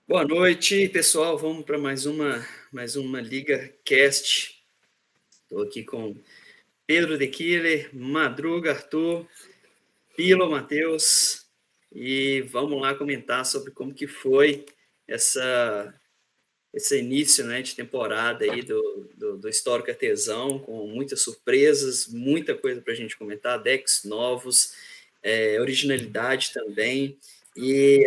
Boa noite, pessoal. Vamos para mais uma Liga Cast. Estou aqui com Pedro De Killer, Madruga, Arthur, Pilo, Matheus, e vamos lá comentar sobre como que foi esse início, né, de temporada aí do Histórico Artesão, com muitas surpresas, muita coisa para a gente comentar, decks novos, originalidade também. E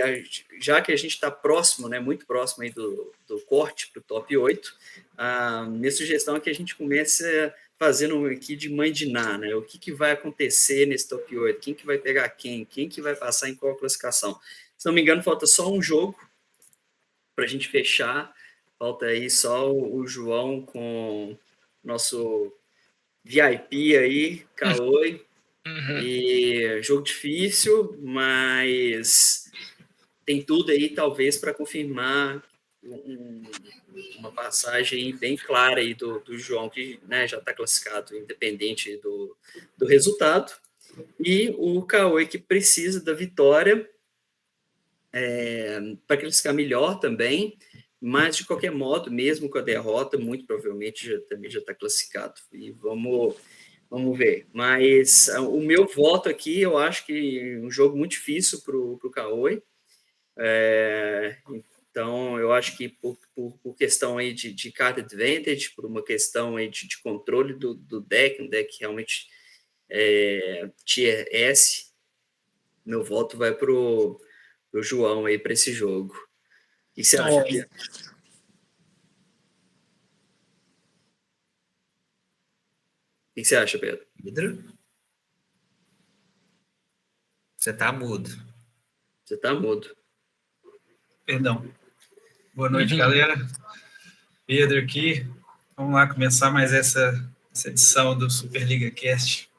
já que a gente está próximo, né, muito próximo aí do corte para o top 8, a minha sugestão é que a gente comece fazendo aqui de mãe de Ná, né? O que vai acontecer nesse top 8? Quem que vai pegar quem que vai passar em qual classificação? Se não me engano, falta só um jogo para a gente fechar. Falta aí só o João com nosso VIP aí, Caoi. Uhum. E jogo difícil, mas tem tudo aí, talvez, para confirmar uma passagem bem clara aí do João, que, né, já está classificado, independente do resultado. E o Caoi, que precisa da vitória para classificar melhor também, mas de qualquer modo, mesmo com a derrota, muito provavelmente também já está classificado. E vamos ver. Mas o meu voto aqui, eu acho que um jogo muito difícil para o Caoi. Então, eu acho que por questão aí de card advantage, por uma questão aí de controle do deck, um deck realmente tier S, meu voto vai para o João aí para esse jogo. O que você acha, Pedro? O que você acha, Pedro? Pedro? Você tá mudo. Você tá mudo. Perdão. Boa noite, galera. Pedro aqui. Vamos lá começar mais essa edição do Superliga Cast.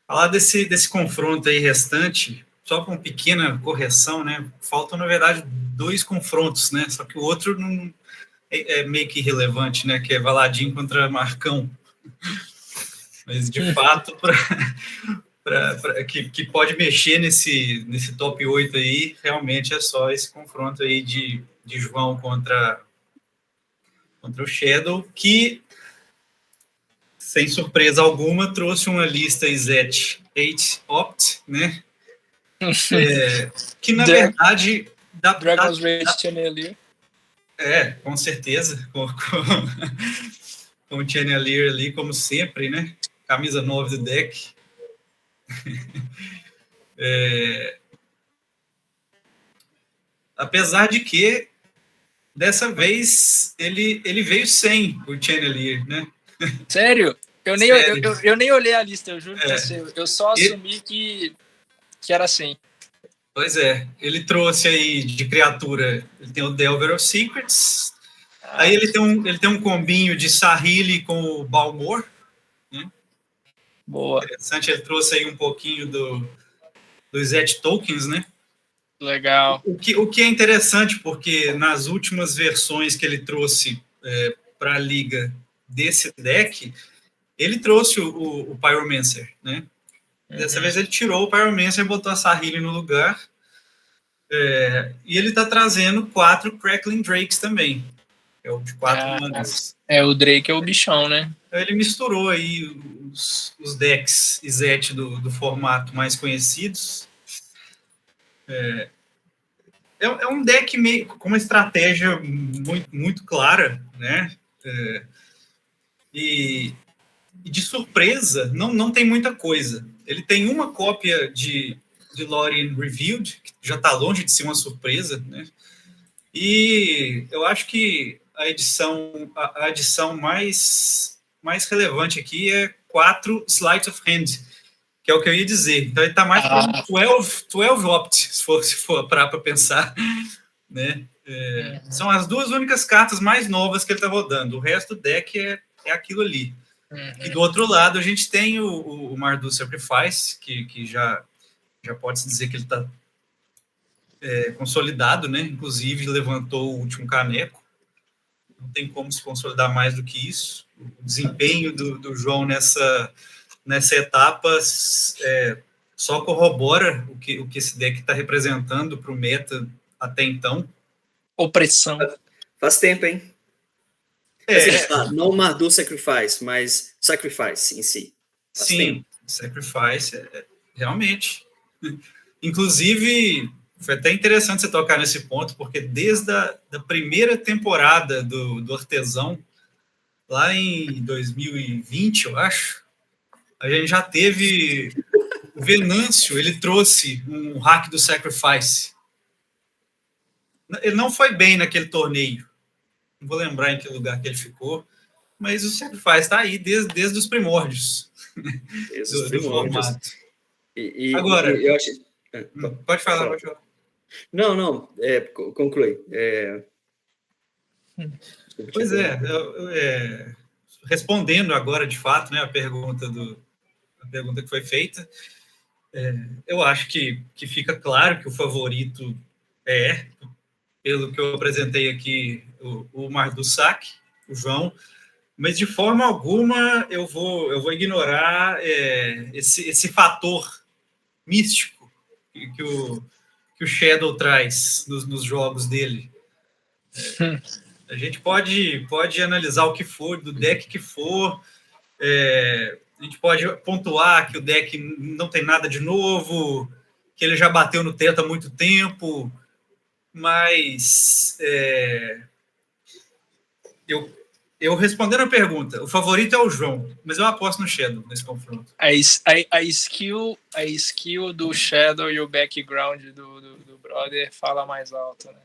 Falar desse confronto aí restante, só com uma pequena correção, né? Faltam, na verdade, 2 confrontos, né? Só que o outro não é meio que irrelevante, né? Que é Valadim contra Marcão. Mas, de fato, que pode mexer nesse top 8 aí, realmente é só esse confronto aí de João contra o Shadow, que, sem surpresa alguma, trouxe uma lista Izet 8 Opt, né? Que, na verdade... Dragon's Rage Channeler. Com certeza. Com o Channeler ali, como sempre, né? Camisa 9 do deck. Apesar de que, dessa vez, ele veio sem o Channeler, né? Sério? Eu nem olhei a lista, eu juro pra você. Eu só assumi que era sem. Pois é. Ele trouxe aí de criatura, ele tem o Delver of Secrets, aí ele tem um combinho de Sahili com o Balmor, né? Boa. Interessante, ele trouxe aí um pouquinho dos Zet Tokens, né? Legal. O que é interessante, porque nas últimas versões que ele trouxe para a liga desse deck, ele trouxe o Pyromancer, né? Dessa vez ele tirou o Pyromancer e botou a Sahili no lugar. E ele está trazendo 4 Crackling Drakes também. É o de 4 manas. O Drake é o bichão, né? Então ele misturou aí os decks Izet do formato mais conhecidos. É um deck meio com uma estratégia muito, muito clara, né? E de surpresa, não tem muita coisa. Ele tem uma cópia de Lorien Revealed, que já está longe de ser uma surpresa, né? E eu acho que a edição mais relevante aqui é 4 Sleight of Hand, que é o que eu ia dizer. Então ele está mais para um 12 Opt, se for para pensar, né? São as 2 únicas cartas mais novas que ele está rodando. O resto do deck é aquilo ali. E do outro lado, a gente tem o Mardu Sacrifice, que já pode-se dizer que ele está consolidado, né? Inclusive, levantou o último caneco. Não tem como se consolidar mais do que isso. O desempenho do João nessa etapa só corrobora o que esse deck está representando para o meta até então. Opressão. Faz tempo, hein? Não Mardu Sacrifice, mas Sacrifice em si. Faz Sim, tempo. Sacrifice, realmente. Inclusive, foi até interessante você tocar nesse ponto, porque desde a da primeira temporada do Artesão, lá em 2020, eu acho, a gente já teve o Venâncio, ele trouxe um hack do Sacrifice. Ele não foi bem naquele torneio, não vou lembrar em que lugar que ele ficou, mas o Sacrifice está aí desde os primórdios, do formato. Agora, eu acho... Pode falar. Não, conclui. Pois respondendo agora, de fato, né, a pergunta que foi feita, eu acho que fica claro que o favorito pelo que eu apresentei aqui, o Mardussak, o João, mas de forma alguma eu vou ignorar esse fator místico que o Shadow traz nos jogos dele. A gente pode analisar o que for, do deck que for, a gente pode pontuar que o deck não tem nada de novo, que ele já bateu no teto há muito tempo, mas eu respondendo a pergunta, o favorito é o João, mas eu aposto no Shadow nesse confronto. A skill do Shadow e o background do brother fala mais alto, né?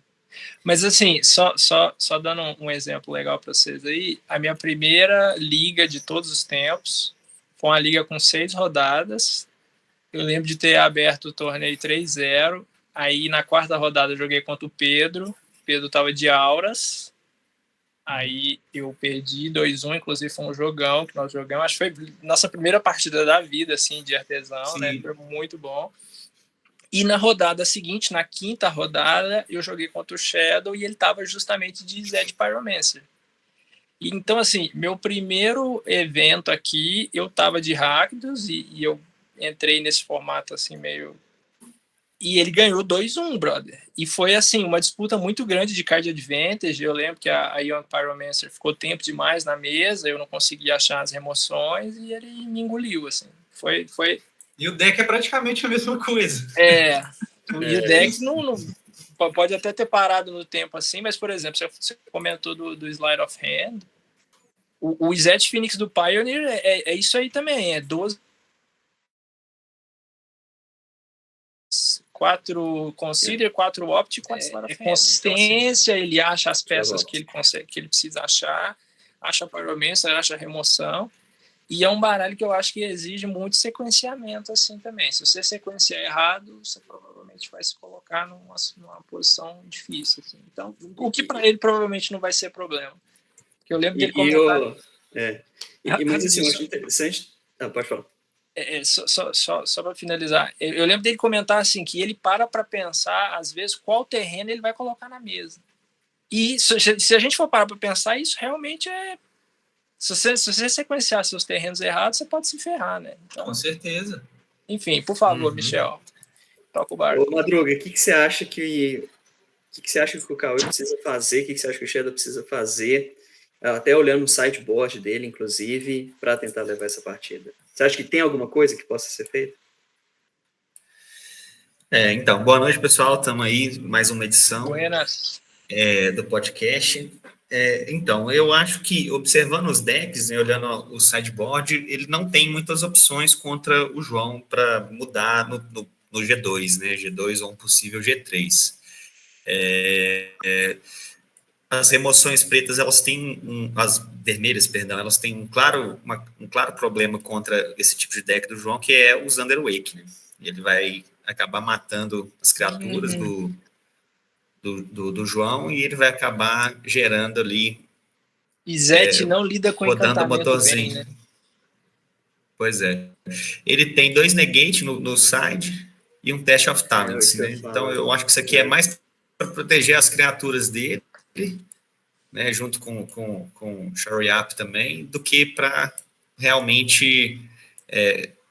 Mas assim, só dando um exemplo legal para vocês aí, a minha primeira liga de todos os tempos foi uma liga com 6 rodadas. Eu lembro de ter aberto o torneio 3-0. Aí na 4ª rodada eu joguei contra o Pedro. O Pedro estava de auras. Aí eu perdi 2-1, inclusive foi um jogão que nós jogamos. Acho que foi nossa primeira partida da vida, assim, de artesão, sim, né? Foi muito bom. E na rodada seguinte, na 5ª rodada, eu joguei contra o Shadow e ele estava justamente de Zed Pyromancer. E, então, assim, meu primeiro evento aqui, eu estava de Rakdos e eu entrei nesse formato assim meio... E ele ganhou 2-1, brother. E foi, assim, uma disputa muito grande de card advantage. Eu lembro que a Young Pyromancer ficou tempo demais na mesa, eu não conseguia achar as remoções e ele me engoliu, assim. Foi... E o deck é praticamente a mesma coisa. E o deck não pode até ter parado no tempo assim, mas, por exemplo, você comentou do Slide of Hand, o Zed Phoenix do Pioneer é isso aí também, é 12, 4 Consider, 4 Opt, 4 Slide of Hand. Consistência, então, assim, ele acha as peças que ele precisa achar, acha a Pyromancer, acha a remoção. E é um baralho que eu acho que exige muito sequenciamento assim também. Se você sequenciar errado, você provavelmente vai se colocar numa posição difícil. Assim. Então, o que para ele provavelmente não vai ser problema. Porque eu lembro dele comentar... Mas assim, eu acho interessante... pode falar. Só para finalizar, eu lembro dele comentar assim, que ele para pensar, às vezes, qual terreno ele vai colocar na mesa. E se a gente for parar para pensar, isso realmente é... Se você sequenciar seus terrenos errados, você pode se ferrar, né? Então, com certeza. Enfim, por favor, Michel, toca o barco. Ô, Madruga, o que você acha que o Cauê precisa fazer? O que você acha que o Shadow precisa fazer? Até olhando no sideboard dele, inclusive, para tentar levar essa partida. Você acha que tem alguma coisa que possa ser feita? Então, boa noite, pessoal. Estamos aí, mais uma edição do podcast. Então, eu acho que, observando os decks, né, olhando o sideboard, ele não tem muitas opções contra o João para mudar no G2, né, G2 ou um possível G3. As remoções pretas, elas têm as vermelhas, perdão, elas têm um claro problema contra esse tipo de deck do João, que é o Underwake, né? Ele vai acabar matando as criaturas do João e ele vai acabar gerando ali... E Zet não lida com rodando encantamento o motorzinho. bem, né? Pois é. Ele tem 2 negate no side e um Test of Talents, né? Então, eu acho que isso aqui é mais para proteger as criaturas dele, né, junto com o Shariap também, do que para realmente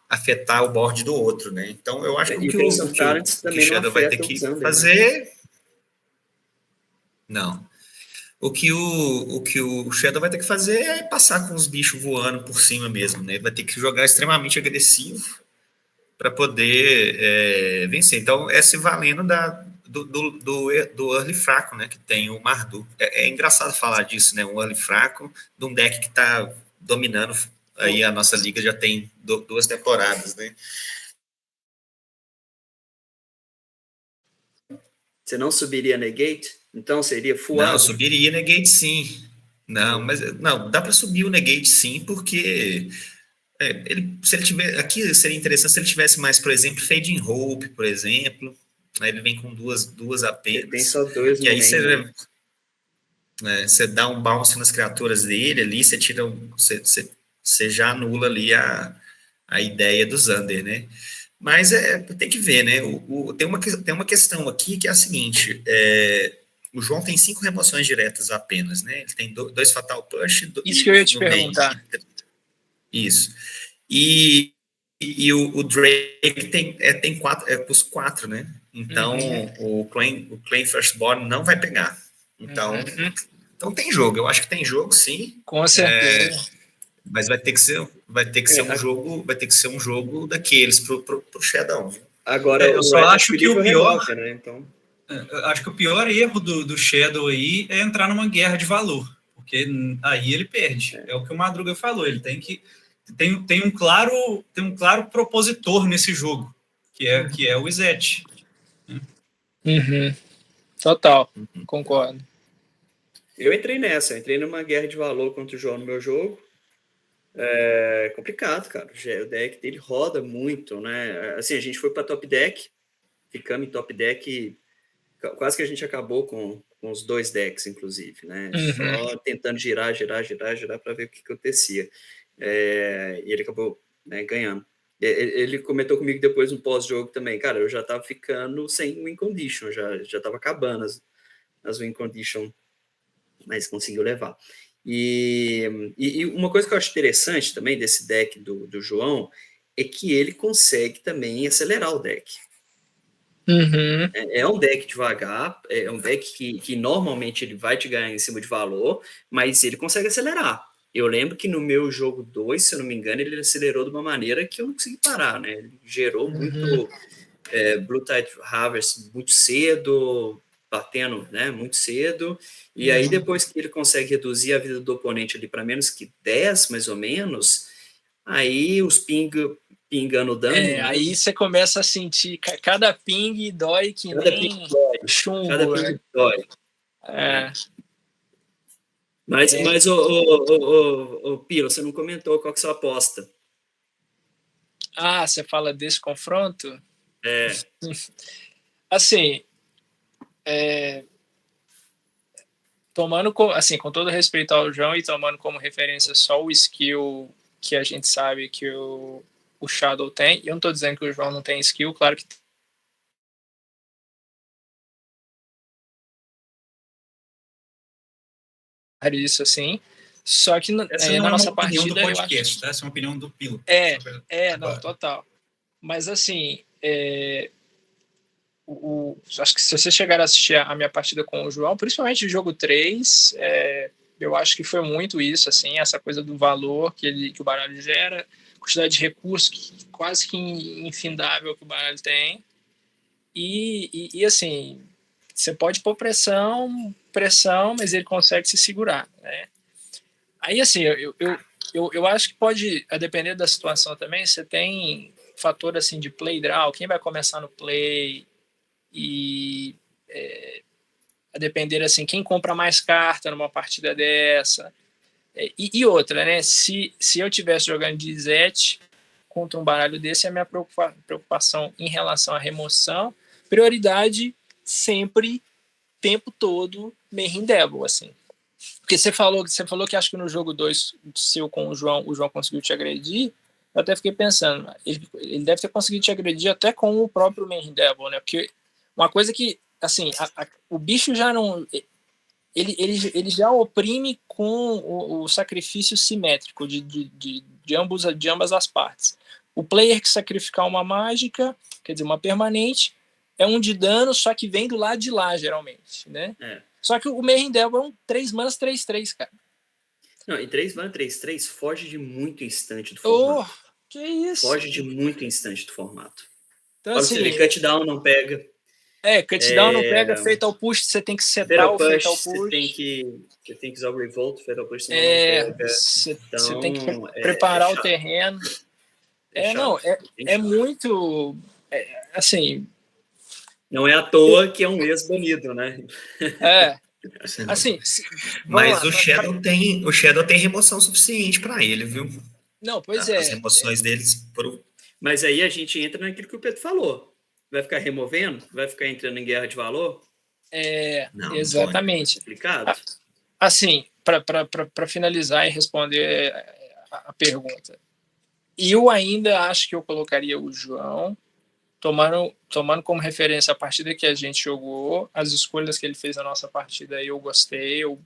afetar o board do outro, né? Então, eu acho que o que o Shadow vai ter que fazer... Não. O que o Shadow vai ter que fazer é passar com os bichos voando por cima mesmo, né? Ele vai ter que jogar extremamente agressivo para poder vencer. Então, é se valendo do early fraco, né? Que tem o Mardu. É engraçado falar disso, né? Um early fraco de um deck que está dominando aí a nossa liga já tem 2 temporadas, né? Você não subiria negate? Então seria full Não, subiria negate sim. Não, mas não, dá para subir o negate sim, porque se ele tiver aqui seria interessante se ele tivesse mais, por exemplo, Fading Hope, por exemplo. Aí ele vem com duas apenas. Tem só 2 que aí você dá um bounce nas criaturas dele ali, você tira você já anula ali a ideia do Xander, né? Mas tem que ver, né? Tem uma questão aqui que é a seguinte: o João tem 5 remoções diretas apenas, né? Ele tem 2 Fatal Push. Isso que eu ia te perguntar. Isso. E o Drake tem 4, os 4, né? Então, o Claim Firstborn não vai pegar. Então tem jogo. Eu acho que tem jogo, sim. Com certeza. Mas vai ter que ser um jogo daqueles pro Shadow. Agora, eu só acho que o pior, remove, né? Então, acho que o pior erro do Shadow aí é entrar numa guerra de valor, porque aí ele perde. É o que o Madruga falou. Ele tem um claro propositor nesse jogo, que é o Izete. Total, concordo. Eu entrei numa guerra de valor contra o João no meu jogo. É complicado, cara. O deck dele roda muito, né? Assim, a gente foi para top deck, ficamos em top deck, quase que a gente acabou com os 2 decks, inclusive, né? Só tentando girar para ver o que acontecia. E ele acabou, né, ganhando. Ele comentou comigo depois no pós-jogo também, cara, eu já tava ficando sem win condition, já tava acabando as win condition, mas conseguiu levar. E uma coisa que eu acho interessante também desse deck do João é que ele consegue também acelerar o deck. É um deck devagar, é um deck que normalmente ele vai te ganhar em cima de valor, mas ele consegue acelerar. Eu lembro que no meu jogo 2, se eu não me engano, ele acelerou de uma maneira que eu não consegui parar, né? Ele gerou muito Blue Tide Harvest muito cedo, batendo, né, muito cedo, e aí depois que ele consegue reduzir a vida do oponente ali para menos que 10, mais ou menos, aí os pingando dano. Né? Aí você começa a sentir cada ping dói que nem chumbo. Cada ping dói. Mas Piro, você não comentou qual que é a sua aposta. Você fala desse confronto? Assim, tomando com todo respeito ao João e tomando como referência só o skill que a gente sabe que o Shadow tem, eu não estou dizendo que o João não tem skill, claro que isso assim, só que na nossa partida do podcast, tá? Essa é uma opinião do Pilo. Não, total. Mas assim, acho que se você chegar a assistir a minha partida com o João, principalmente o jogo 3, eu acho que foi muito isso, assim, essa coisa do valor que o baralho gera, quantidade de recursos quase que infindável que o baralho tem, e assim, você pode pôr pressão, mas ele consegue se segurar, né? Aí, assim, eu acho que pode, a depender da situação também, você tem fator, assim, de play draw, quem vai começar no play, e a depender, assim, quem compra mais carta numa partida dessa, e outra, né, se eu estivesse jogando de Zet contra um baralho desse, a minha preocupação em relação à remoção, prioridade sempre, tempo todo, Mayhem Devil, assim. Porque você falou que acho que no jogo 2 seu com o João conseguiu te agredir. Eu até fiquei pensando, ele deve ter conseguido te agredir até com o próprio Mayhem Devil, né? Porque uma coisa que, assim, o bicho já não... Ele já oprime com o sacrifício simétrico de ambas as partes. O player que sacrificar uma mágica, quer dizer, uma permanente, é um de dano, só que vem do lado de lá, geralmente, né? Só que o Mayhem Devil é um 3 manas 3/3, cara. Não, e 3 mana 3/3 foge de muito instante do Oh, formato. que isso? Foge de muito instante do formato. Então, Olha, assim, você vê, cutdown não pega. cutdown não pega, fatal push, você tem que setar o fatal push. Você tem que usar o revolt, fatal push você não pega. Você Então, tem que preparar o chato. terreno. Chato, é muito, assim... Não é à toa que é um ex-banido, né? Assim... Mas o Shadow tem remoção suficiente para ele, viu? Não, pois As remoções deles... Mas aí a gente entra naquilo que o Pedro falou. Vai ficar removendo? Vai ficar entrando em guerra de valor? Não, exatamente. Complicado. Assim, para finalizar e responder a pergunta, eu ainda acho que eu colocaria o João, tomando como referência a partida que a gente jogou, as escolhas que ele fez na nossa partida, eu gostei, eu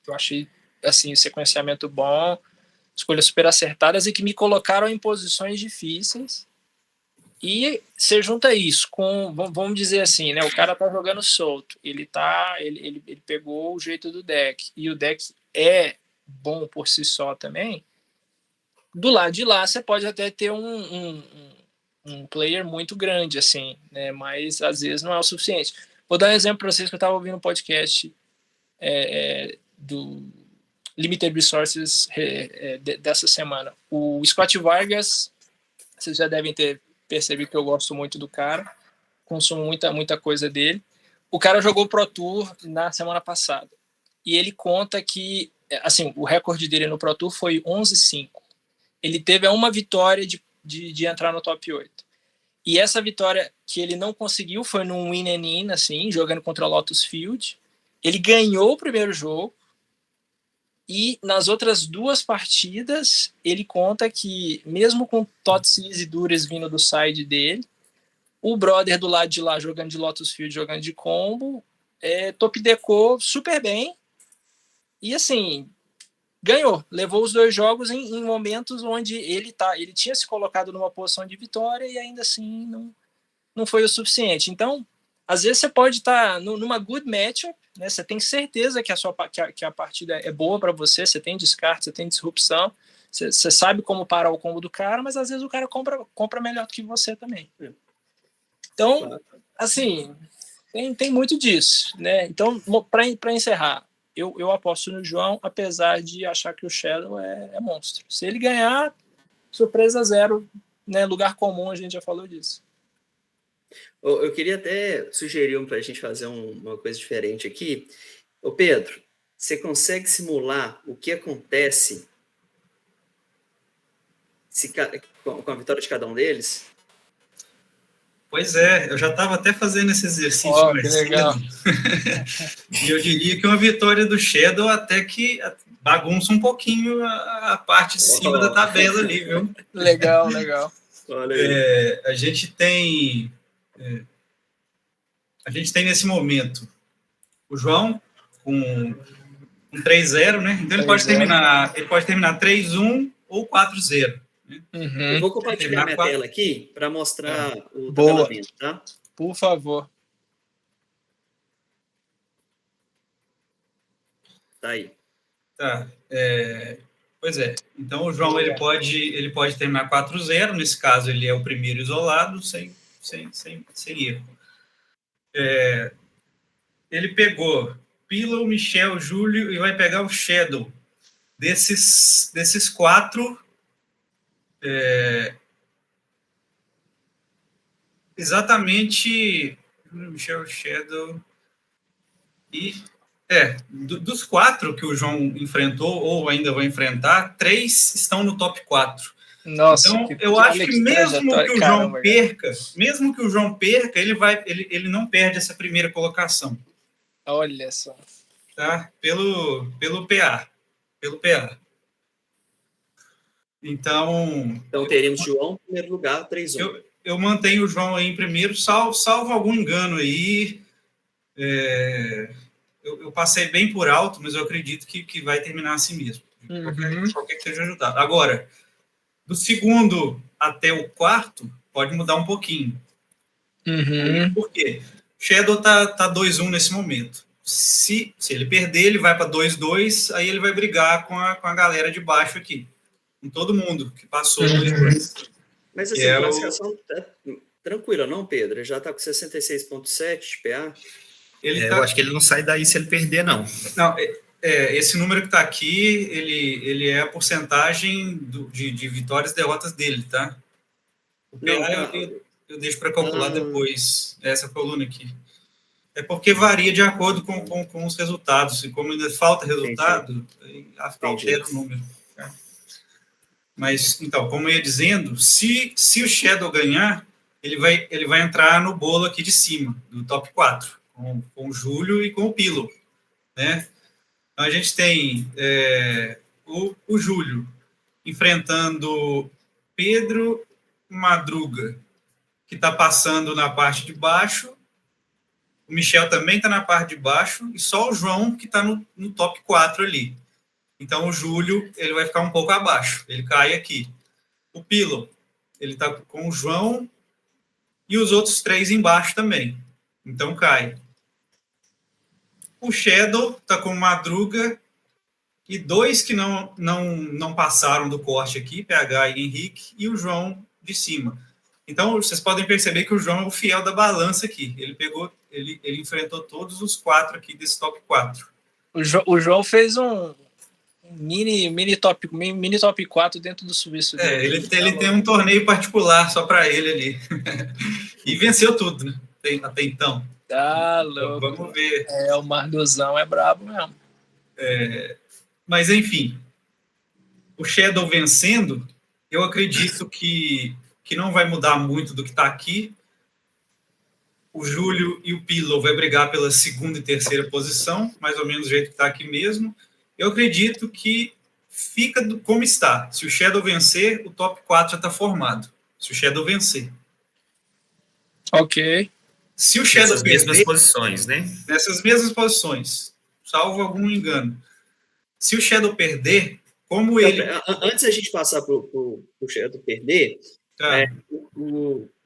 achei assim, o sequenciamento bom, escolhas super acertadas e que me colocaram em posições difíceis. E você junta isso com, vamos dizer assim, né? O cara tá jogando solto, ele pegou o jeito do deck, e o deck é bom por si só também. Do lado de lá, você pode até ter um player muito grande, assim, né? Mas às vezes não é o suficiente. Vou dar um exemplo para vocês que eu estava ouvindo um podcast do Limited Resources dessa semana. O Scott Vargas, vocês já devem ter percebido que eu gosto muito do cara, consumo muita coisa dele. O cara jogou Pro Tour na semana passada e ele conta que, assim, o recorde dele no Pro Tour foi 11-5. Ele teve uma vitória de entrar no top 8. E essa vitória que ele não conseguiu foi num win and in, assim, jogando contra o Lotus Field. Ele ganhou o primeiro jogo e nas outras 2 partidas ele conta que, mesmo com Totsis e Dures vindo do side dele, o brother do lado de lá jogando de Lotus Field, jogando de combo, top decou super bem e, assim, ganhou, levou os 2 jogos em momentos onde ele tinha se colocado numa posição de vitória e ainda assim não foi o suficiente. Então, às vezes você pode estar numa good matchup, né? Você tem certeza que a partida é boa para você, você tem descarte, você tem disrupção, você sabe como parar o combo do cara, mas às vezes o cara compra melhor do que você também. Então, assim, tem muito disso, né? Então, para encerrar, eu aposto no João, apesar de achar que o Shadow é monstro. Se ele ganhar, surpresa zero, né? Lugar comum, a gente já falou disso. Eu queria até sugerir para a gente fazer uma coisa diferente aqui. Ô Pedro, você consegue simular o que acontece com a vitória de cada um deles? Pois é, eu já estava até fazendo esse exercício mais cedo. E eu diria que uma vitória do Shadow até que bagunça um pouquinho a parte de cima da tabela ali, viu? Legal. Olha aí. A gente tem nesse momento o João com 3-0, né? Então ele pode terminar 3-1 ou 4-0. Né? Uhum. Eu vou compartilhar minha tela aqui para mostrar o tabelamento, tá? Por favor. Tá aí. Tá. Pois é. Então o João ele pode terminar 4-0. Nesse caso ele é o primeiro isolado, sem erro. Ele pegou Pillow, Michel, Júlio e vai pegar o Shadow. Desses 4, exatamente Michel, Shadow e dos 4 que o João enfrentou ou ainda vai enfrentar, 3 estão no top 4. Nossa, então eu acho que mesmo que o João perca, ele não perde essa primeira colocação. Olha só. Tá? Pelo PA. Então teremos João em primeiro lugar, 3-1. Eu mantenho o João aí em primeiro, salvo algum engano aí. Eu passei bem por alto, mas eu acredito que vai terminar assim mesmo. Qualquer que seja ajudado. Agora, do segundo até o 4, pode mudar um pouquinho. Por quê? Shadow tá 2-1 nesse momento. se ele perder, ele vai para 2-2, aí ele vai brigar com a galera de baixo aqui, com todo mundo que passou 2-2. Mas assim, a classificação tá tranquila, não, Pedro? Ele já está com 66,7 de PA. Eu acho que ele não sai daí se ele perder, não. Não, esse número que está aqui, ele é a porcentagem de vitórias e derrotas dele, tá? O PA eu deixo para calcular depois, essa coluna aqui. É porque varia de acordo com os resultados. E como ainda falta resultado, altera o número. Tá? Mas, então, como eu ia dizendo, se o Shadow ganhar, ele vai entrar no bolo aqui de cima, do top 4, com o Júlio e com o Pillow, né? Então, a gente tem o Júlio enfrentando Pedro Madruga, que está passando na parte de baixo. O Michel também está na parte de baixo, e só o João que está no top 4 ali. Então, o Júlio ele vai ficar um pouco abaixo, ele cai aqui. O Pilo, ele está com o João e os outros 3 embaixo também. Então, cai. O Shadow está com o Madruga e 2 que não passaram do corte aqui, PH e Henrique, e o João de cima. Então, vocês podem perceber que o João é o fiel da balança aqui. Ele enfrentou todos os 4 aqui desse top 4. O João fez um mini top 4 dentro do serviço dele. Ele tem um torneio particular só para ele ali. E venceu tudo, né? Até então. Tá louco. Vamos ver. O Mardozão é brabo mesmo. Mas, enfim, o Shadow vencendo, eu acredito que não vai mudar muito do que está aqui. O Júlio e o Pillow vai brigar pela 2ª e 3ª posição, mais ou menos do jeito que está aqui mesmo. Eu acredito que fica como está. Se o Shadow vencer, o top 4 já está formado. Se o Shadow vencer. Ok. Se o Shadow perder... Nessas mesmas posições, né? Nessas mesmas posições, salvo algum engano. Se o Shadow perder, como ele... Antes da gente passar para o Shadow perder...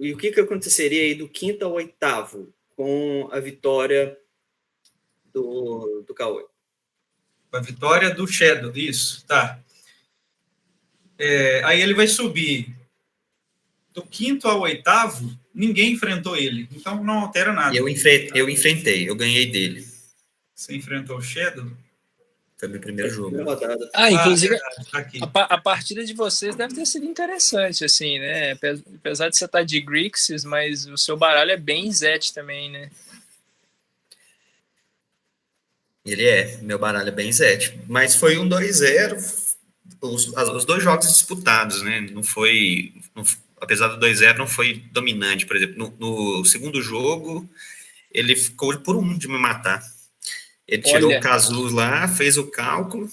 E o que aconteceria aí do 5º ao 8º com a vitória do Cauê? A vitória do Shadow, isso, tá. Aí ele vai subir do 5º ao 8º, ninguém enfrentou ele, então não altera nada. Eu enfrentei, eu ganhei dele. Você enfrentou o Shadow? Foi meu primeiro jogo. Inclusive, a partida de vocês deve ter sido interessante, assim, né? Apesar de você estar de Grixis, mas o seu baralho é bem Zet também, né? Meu baralho é bem Zet. Mas foi um 2-0, os 2 jogos disputados, né? Apesar do 2-0, não foi dominante. Por exemplo, no segundo jogo, ele ficou por 1 de me matar. Ele tirou o Casus lá, fez o cálculo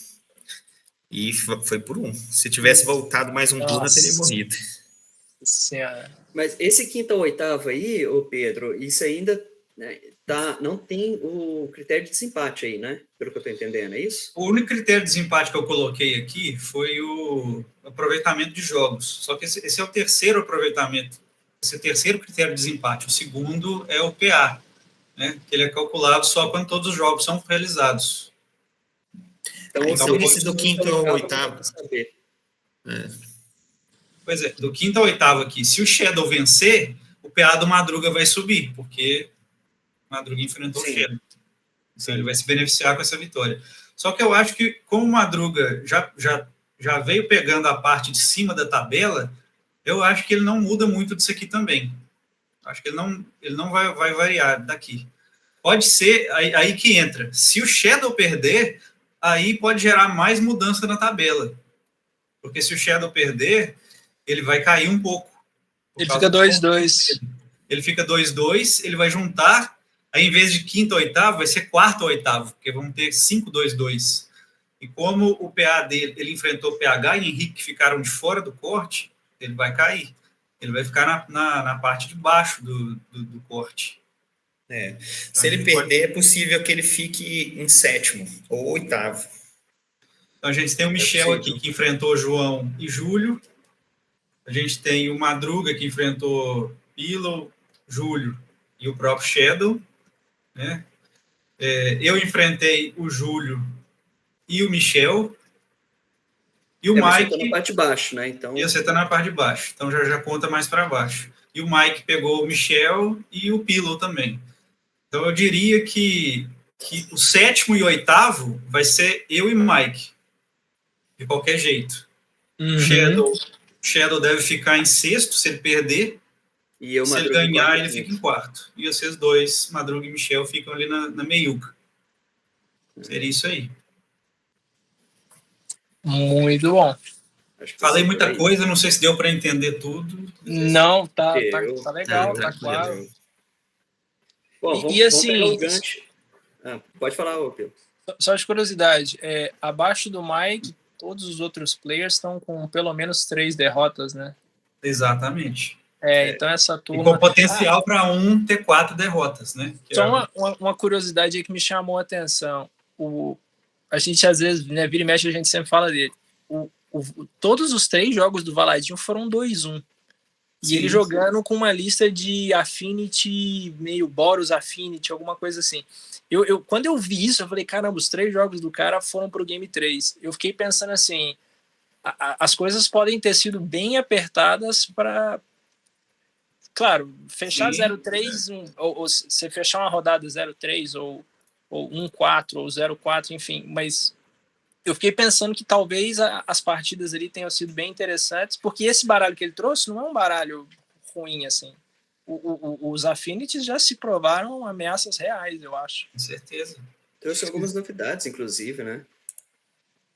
e foi por 1. Se tivesse voltado mais um turno, eu teria morrido. Senhora. Mas esse 5º ao 8º aí, ô Pedro, isso ainda, né, não tem o critério de desempate aí, né? Pelo que eu estou entendendo, é isso? O único critério de desempate que eu coloquei aqui foi o aproveitamento de jogos. Só que esse é o 3º aproveitamento. Esse é o 3º critério de desempate. O 2º é o PA. Né, que ele é calculado só quando todos os jogos são realizados. Então esse do 5º ao 8º. Pois é, do 5º ao 8º aqui. Se o Shadow vencer, o PA do Madruga vai subir, porque o Madruga enfrentou o Shadow. Então ele vai se beneficiar com essa vitória. Só que eu acho que, como o Madruga já veio pegando a parte de cima da tabela, eu acho que ele não muda muito disso aqui também. Acho que ele não vai variar daqui. Pode ser aí que entra. Se o Shadow perder, aí pode gerar mais mudança na tabela. Porque se o Shadow perder, ele vai cair um pouco. Ele fica 2-2. Ele fica 2-2, ele vai juntar, aí em vez de 5º ao 8º, vai ser 4º ao 8º, porque vamos ter 5-2-2. E como o PA dele, ele enfrentou o PH e Henrique, que ficaram de fora do corte, ele vai cair. Ele vai ficar na parte de baixo do corte. Se ele perder, é possível que ele fique em 7º ou 8º. Então, a gente tem o Michel aqui, que enfrentou João e Júlio. A gente tem o Madruga, que enfrentou Pillow, Júlio e o próprio Shadow. Né? Eu enfrentei o Júlio e o Michel, e o Mas Mike... você tá na parte de baixo, né? Então... E você está na parte de baixo, então já conta mais para baixo. E o Mike pegou o Michel e o Pillow também. Então eu diria que o 7º e 8º vai ser eu e Mike, de qualquer jeito. Uhum. O Shadow deve ficar em 6º se ele perder. E eu, se ele ganhar, ele fica em 4º. E vocês dois, Madruga e Michel, ficam ali na meiuca. Seria isso aí. Muito bom. Falei muita coisa, não sei se deu para entender tudo. Não, tá legal, tá claro. Bom, vamos pegar o gancho. Pode falar, Pedro. Só de curiosidade, abaixo do Mike, todos os outros players estão com pelo menos 3 derrotas, né? Exatamente. Então essa turma... E com potencial para um ter 4 derrotas, né? Só uma curiosidade aí que me chamou a atenção. A gente, às vezes, né, vira e mexe, a gente sempre fala dele. Todos os 3 jogos do Valadinho foram 2-1. E ele jogando com uma lista de Affinity, meio Boros Affinity, alguma coisa assim. Quando eu vi isso, eu falei, caramba, os 3 jogos do cara foram pro Game 3. Eu fiquei pensando assim, as coisas podem ter sido bem apertadas para... Claro, fechar 0-3, ou você fechar uma rodada 0-3, ou 1-4, ou 0-4, enfim, mas eu fiquei pensando que talvez as partidas ali tenham sido bem interessantes, porque esse baralho que ele trouxe não é um baralho ruim, assim. Os Affinities já se provaram ameaças reais, eu acho. Com certeza. Trouxe algumas novidades, inclusive, né?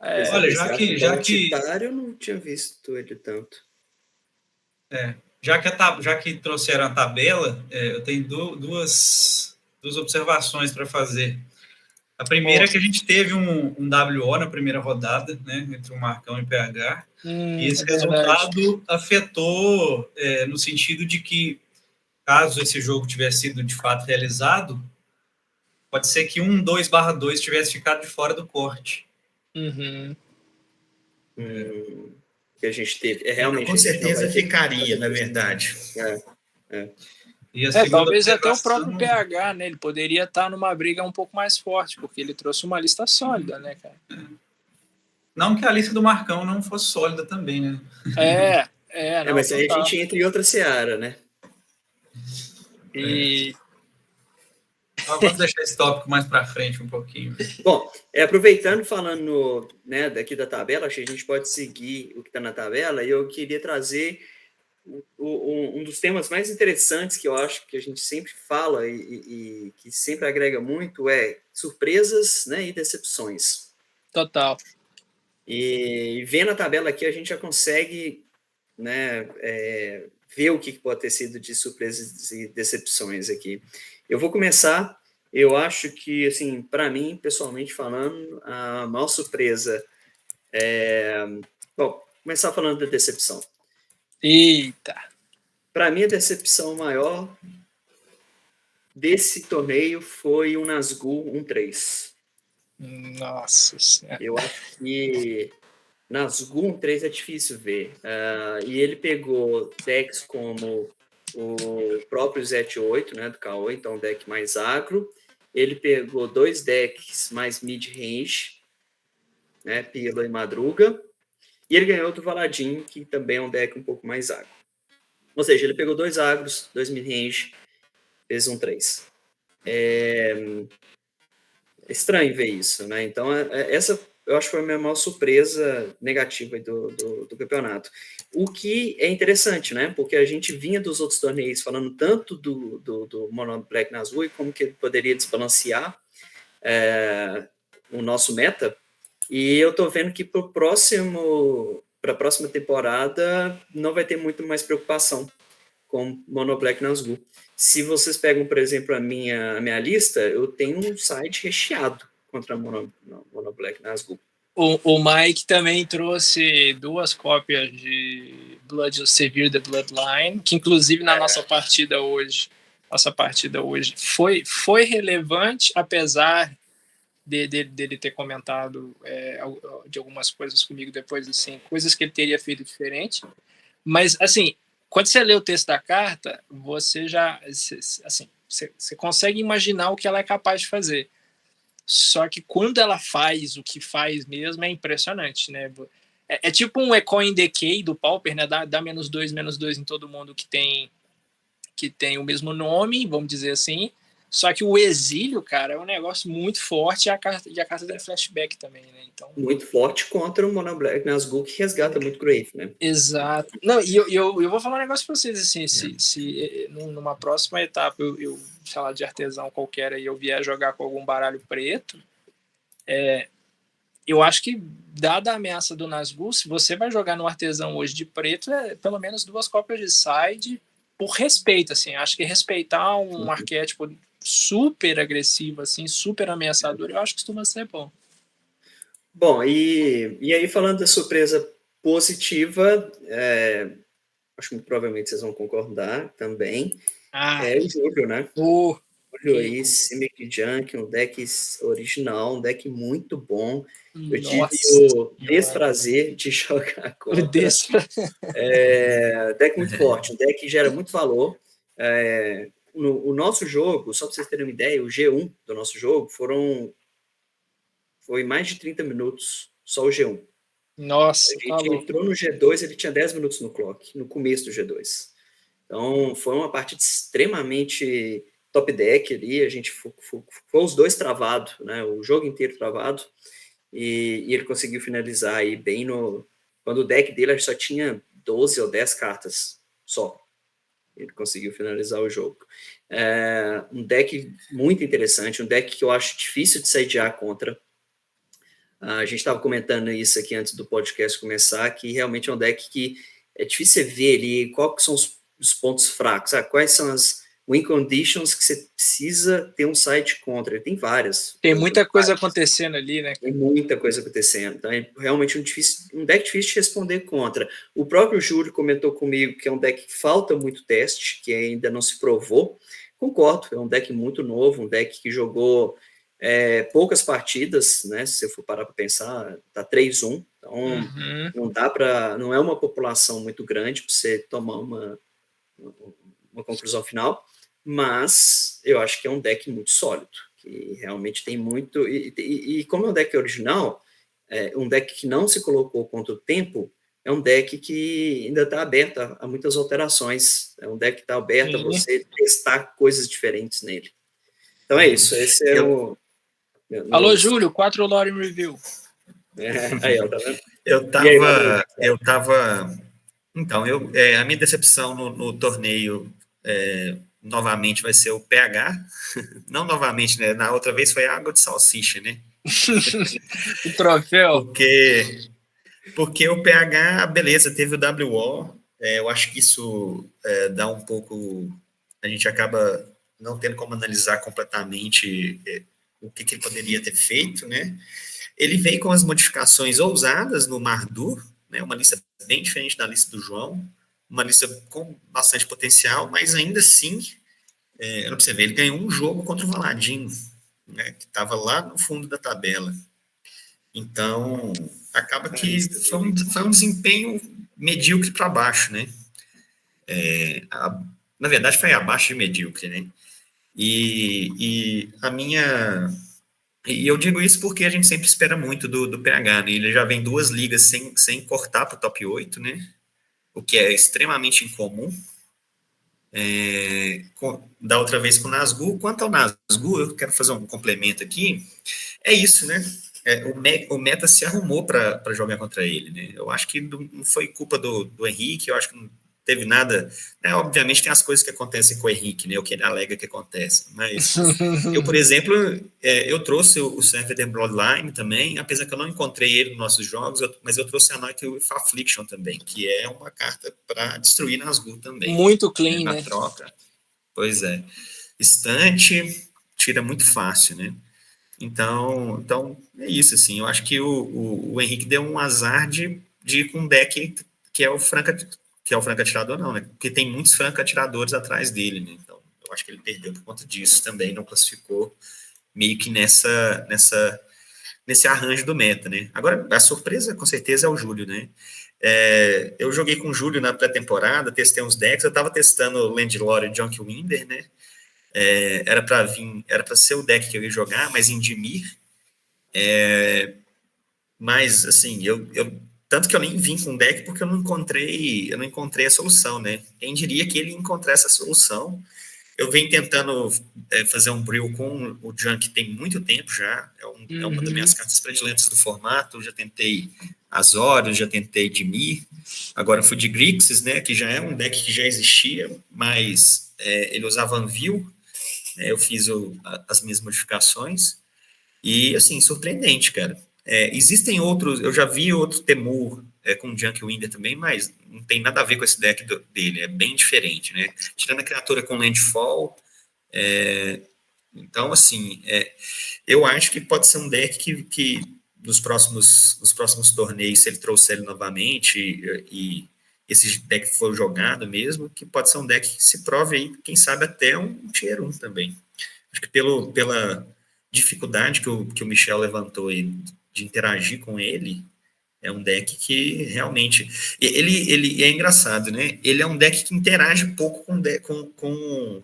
Olha, já que eu não tinha visto ele tanto. Já que trouxeram a tabela, eu tenho duas observações para fazer. A primeira é que a gente teve um WO na primeira rodada, né, entre o Marcão e o PH, e esse resultado afetou no sentido de que, caso esse jogo tivesse sido de fato realizado, pode ser que 2/2 tivesse ficado de fora do corte. Uhum. Que a gente teve. Realmente. Com certeza ficaria, na verdade. Talvez até o próprio PH, né? Ele poderia estar numa briga um pouco mais forte, porque ele trouxe uma lista sólida, né, cara? Não que a lista do Marcão não fosse sólida também, né? Não, mas aí a gente entra em outra seara, né? Vamos deixar esse tópico mais para frente um pouquinho. Bom, aproveitando, falando, né, daqui da tabela, acho que a gente pode seguir o que está na tabela, e eu queria trazer um dos temas mais interessantes que eu acho que a gente sempre fala e que sempre agrega muito surpresas, né, e decepções. Total. E vendo a tabela aqui, a gente já consegue, né, ver o que pode ter sido de surpresas e decepções aqui. Eu vou começar. Eu acho que, assim, para mim, pessoalmente falando, a maior surpresa Bom, começar falando da decepção. Eita! Para mim, a decepção maior desse torneio foi o Nazgûl 1-3. Nossa Senhora. Eu acho que Nazgûl 1-3 é difícil ver. E ele pegou decks como o próprio Zet-8, né, do Kaoi, então um deck mais agro. Ele pegou 2 decks mais mid-range, né, Pila e Madruga. E ele ganhou do Valadin, que também é um deck um pouco mais agro. Ou seja, ele pegou 2 agros, 2 mid-range, fez 1-3. É estranho ver isso, né? Então, essa eu acho que foi a minha maior surpresa negativa do campeonato. O que é interessante, né? Porque a gente vinha dos outros torneios falando tanto do Mono Black Nazgûl e como que ele poderia desbalancear o nosso meta. E eu tô vendo que para a próxima temporada não vai ter muito mais preocupação com Mono Black Nazgûl. Se vocês pegam, por exemplo, a minha lista, eu tenho um site recheado contra Mono Black Nazgûl. O Mike também trouxe 2 cópias de Severe the Bloodline, que inclusive na nossa partida hoje foi relevante, apesar dele ter comentado de algumas coisas comigo depois, assim, coisas que ele teria feito diferente. Mas, assim, quando você lê o texto da carta, você já, assim, você consegue imaginar o que ela é capaz de fazer. só que quando ela faz o que faz mesmo, é impressionante, né? É tipo um Echo in Decay do Pauper, né? Dá -2 em todo mundo que tem o mesmo nome, vamos dizer assim. Só que o exílio, cara, é um negócio muito forte e a carta tem flashback também, né? Então, muito forte contra o Mono Black Nazgûl, que resgata muito Grave, né? exato. Não, e eu vou falar um negócio pra vocês, assim, se numa próxima etapa eu, sei lá, de artesão qualquer aí, eu vier jogar com algum baralho preto, eu acho que, dada a ameaça do Nazgûl, se você vai jogar no artesão hoje de preto, é pelo menos 2 cópias de side, por respeito, assim. Acho que respeitar um arquétipo super agressivo, assim, super ameaçador, eu acho que costuma ser bom. Bom, e aí falando da surpresa positiva, acho que provavelmente vocês vão concordar também, é o Júlio, né? Júlio aí, Simic Junk, um deck original, um deck muito bom. Eu tive o desprazer de jogar contra. Deck muito forte, um deck que gera muito valor. O nosso jogo, só para vocês terem uma ideia, o G1 do nosso jogo foi mais de 30 minutos, só o G1. Nossa, a gente entrou no G2, ele tinha 10 minutos no clock, no começo do G2. Então, foi uma partida extremamente top deck ali, a gente foi os dois travado, né? O jogo inteiro travado, e ele conseguiu finalizar aí bem quando o deck dele só tinha 12 ou 10 cartas só. Ele conseguiu finalizar o jogo. Um deck muito interessante, um deck que eu acho difícil de sidear contra. A gente estava comentando isso aqui antes do podcast começar, que realmente é um deck que é difícil você ver ali quais são os pontos fracos, quais são as win conditions que você precisa ter um site contra. Ele tem várias. Tem muita coisa acontecendo ali, né? Tem muita coisa acontecendo. Então é realmente um deck difícil de responder contra. O próprio Júlio comentou comigo que é um deck que falta muito teste, que ainda não se provou. Concordo, é um deck muito novo, um deck que jogou poucas partidas, né? Se você for parar para pensar, tá 3-1, então não é uma população muito grande para você tomar uma conclusão final, mas eu acho que é um deck muito sólido, que realmente tem muito, e como é um deck original, um deck que não se colocou contra o tempo, é um deck que ainda está aberto a muitas alterações, é um deck que está aberto a você testar coisas diferentes nele. Então é isso, esse é o... Alô, Júlio, 4 Lore Review. Aí, ó, tá vendo? Então, a minha decepção no torneio novamente vai ser o PH. Não novamente, né? Na outra vez foi água de salsicha, né? O troféu. Porque o PH, beleza, teve o WO. Eu acho que isso dá um pouco... A gente acaba não tendo como analisar completamente o que ele poderia ter feito, né? Ele veio com as modificações ousadas no Mardu, né? Uma lista bem diferente da lista do João, uma lista com bastante potencial, mas ainda assim, para você ver, ele ganhou um jogo contra o Valadinho, né? Que estava lá no fundo da tabela. Então, acaba que foi um desempenho medíocre para baixo, né? Na verdade, foi abaixo de medíocre, né? E eu digo isso porque a gente sempre espera muito do PH, né? Ele já vem 2 ligas sem cortar para o top 8, né? O que é extremamente incomum. Da outra vez com o Nazgûl. Quanto ao Nazgûl, eu quero fazer um complemento aqui. É isso, né? O meta se arrumou para jogar contra ele, né? Eu acho que não foi culpa do Henrique, eu acho que não teve nada, né? Obviamente tem as coisas que acontecem com o Henrique, né? O que ele alega que acontece, mas eu, por exemplo, eu trouxe o Server Bloodline também, apesar que eu não encontrei ele nos nossos jogos, mas eu trouxe a Night with Affliction também, que é uma carta para destruir Nazgûl também. Muito clean, na né? Troca. Pois é. Estante, tira muito fácil, né? Então é isso, assim, eu acho que o Henrique deu um azar de ir com um deck que é o franco atirador, não, né? Porque tem muitos franco atiradores atrás dele, né? Então, eu acho que ele perdeu por conta disso também, não classificou meio que nesse arranjo do meta, né? Agora, a surpresa, com certeza, é o Júlio, né? Eu joguei com o Júlio na pré-temporada, testei uns decks, eu tava testando o Landlord e Junkie Winder, né? era para ser o deck que eu ia jogar, mas em Dimir. Mas, assim, tanto que eu nem vim com deck porque eu não encontrei a solução, né? Quem diria que ele ia encontrar essa solução? Eu venho tentando fazer um brew com o Junk tem muito tempo já, é uma das minhas cartas prediletas do formato. Eu já tentei Azorius, já tentei Dimir, agora fui de Grixis, né, que já é um deck que já existia, mas ele usava Anvil, né, eu fiz as minhas modificações, e, assim, surpreendente, cara. Existem outros, eu já vi outro Temur com Junk Winder também, mas não tem nada a ver com esse deck dele, é bem diferente, né? Tirando a criatura com Landfall, então, assim, eu acho que pode ser um deck que nos próximos torneios, se ele trouxer ele novamente e esse deck for jogado mesmo, que pode ser um deck que se prove aí, quem sabe até um Tier 1 também. Acho que pela dificuldade que o Michel levantou aí de interagir com ele, é um deck que realmente... Ele é engraçado, né? Ele é um deck que interage pouco com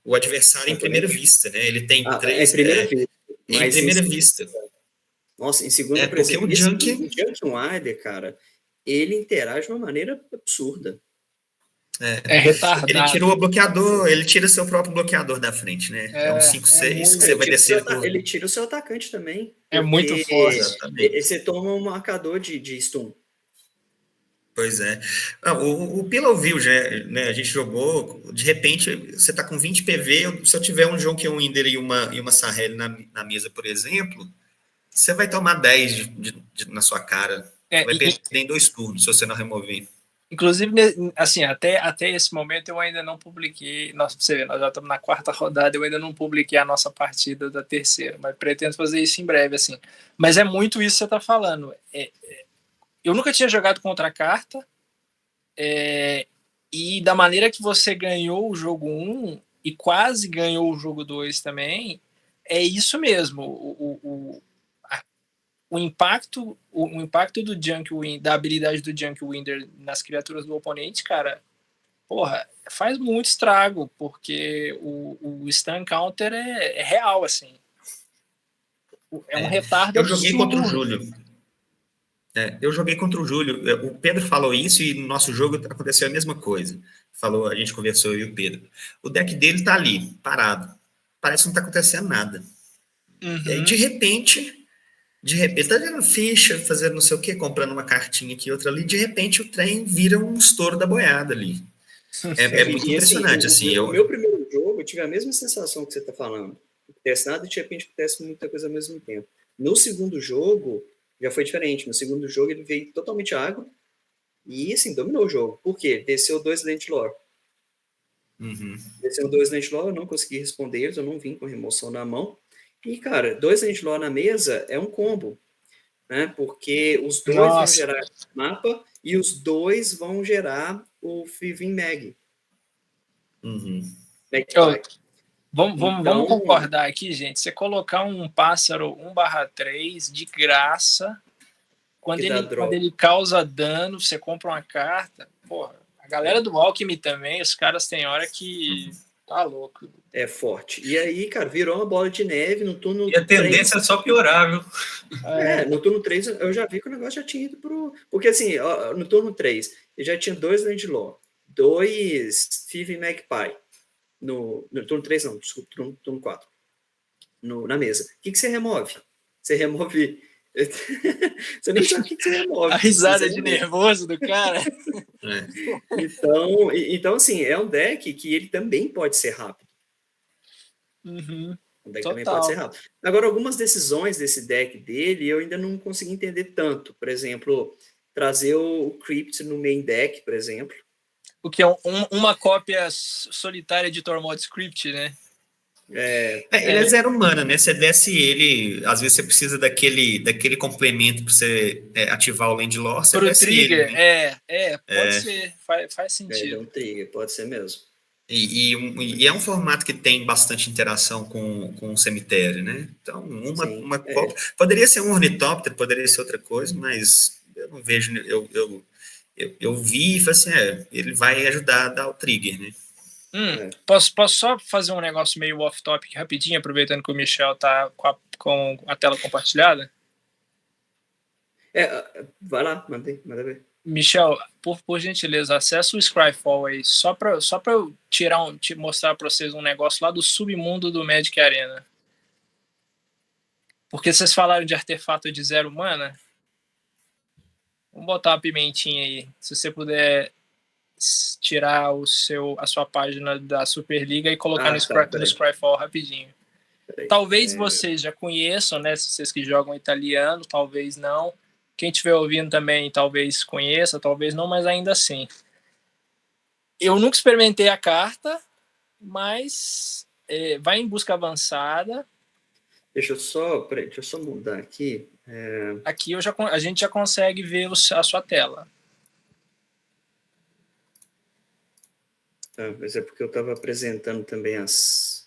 o adversário em primeira vista, né? Ele tem três... Em primeira vista. Em primeira vista. Nossa, em segunda, por porque exemplo, o Junk... o Junk Winder, cara, ele interage de uma maneira absurda. Retardado. Ele tira o bloqueador, ele tira seu próprio bloqueador da frente, né? É um 5-6 que você vai descer. Ele tira o seu atacante também. É muito forte. Exatamente. Você toma um marcador de stun. Pois é. O Pillow View, né, a gente jogou, de repente, você tá com 20 PV, se eu tiver um Jonk Winder e uma Sahel na mesa, por exemplo, você vai tomar 10 na sua cara. Você vai perder em 2 turnos, se você não remover. Inclusive, assim, até esse momento eu ainda não publiquei. Nossa, você vê, nós já estamos na 4ª rodada, eu ainda não publiquei a nossa partida da 3ª, mas pretendo fazer isso em breve, assim. Mas é muito isso que você está falando. Eu nunca tinha jogado contra a carta, e da maneira que você ganhou o jogo 1 e quase ganhou o jogo 2 também, é isso mesmo. O impacto do Junk Winder, da habilidade do Junk Winder nas criaturas do oponente, cara, porra, faz muito estrago, porque o stun counter é real, assim. É um retardo Eu joguei absurdo. contra o Júlio. Eu joguei contra o Júlio. O Pedro falou isso e no nosso jogo aconteceu a mesma coisa. A gente conversou, eu e o Pedro. O deck dele tá ali, parado. Parece que não tá acontecendo nada. E aí, de repente, tá vendo ficha, fazendo não sei o quê, comprando uma cartinha aqui, outra ali, de repente o trem vira um estouro da boiada ali. É muito impressionante, assim. O meu primeiro jogo, eu tive a mesma sensação que você tá falando. Não acontece nada e de repente acontece muita coisa ao mesmo tempo. No segundo jogo, já foi diferente. No segundo jogo, ele veio totalmente agro e, assim, dominou o jogo. Por quê? Desceu 2 Landlore. Desceu 2 Landlore, eu não consegui responder eles, eu não vim com remoção na mão. E, cara, 2 Landlore na mesa é um combo, né? Porque os dois vão gerar mapa e os dois vão gerar o Thieving Mag. Vamos concordar aqui, gente. Você colocar um pássaro 1/3 de graça, quando ele causa dano, você compra uma carta. Porra, a galera do Alchemy também, os caras têm hora que tá louco. É forte. E aí, cara, virou uma bola de neve no turno 3. E a tendência é só piorar, viu? No turno 3 eu já vi que o negócio já tinha ido pro... Porque, assim, no turno 3, ele já tinha 2 Landlore, 2 Thieving Magpie. No turno 3, não, desculpa, turno 4. Na mesa. O que você remove? Você remove... Você nem sabe o que você remove. A risada de nervoso do cara. Então, assim, é um deck que ele também pode ser rápido. Um deck também pode ser rápido. Agora, algumas decisões desse deck dele eu ainda não consegui entender tanto. Por exemplo, trazer o Crypt no main deck, por exemplo. O que é uma cópia solitária de Tormod Script, né? Ele é 0 mana, né? Você desce ele, às vezes você precisa daquele complemento para você ativar o Landlore, você desce trigger, ele. Né? Pode ser, faz sentido. É um trigger, pode ser mesmo. E é um formato que tem bastante interação com o cemitério, né? Então, uma cópia. Poderia ser um ornitóptero, poderia ser outra coisa, mas eu não vejo. Eu vi e falei assim: ele vai ajudar a dar o trigger, né? Posso só fazer um negócio meio off-topic rapidinho, aproveitando que o Michel tá com a tela compartilhada? Vai lá, manda ver. Michel, por gentileza, acessa o Scryfall aí, só para eu mostrar para vocês um negócio lá do submundo do Magic Arena. Porque vocês falaram de artefato de 0 mana. Vamos botar uma pimentinha aí. Se você puder tirar a sua página da Superliga e colocar no Scryfall rapidinho. Talvez vocês já conheçam, né? Se vocês que jogam italiano, talvez não. Quem estiver ouvindo também talvez conheça, talvez não, mas ainda assim. Eu nunca experimentei a carta, mas vai em busca avançada. Deixa eu só mudar aqui. Aqui a gente já consegue ver a sua tela. Mas é porque eu estava apresentando também as...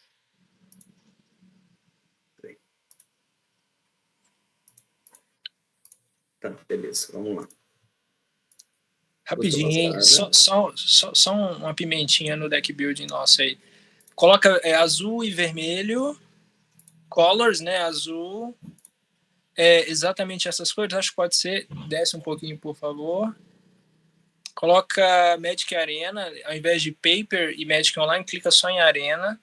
Tá, beleza, vamos lá. Rapidinho, hein? Só uma pimentinha no deck building nosso aí. Coloca azul e vermelho, colors, né? Azul. Exatamente essas cores, acho que pode ser. Desce um pouquinho, por favor. Coloca Magic Arena, ao invés de Paper e Magic Online, clica só em Arena.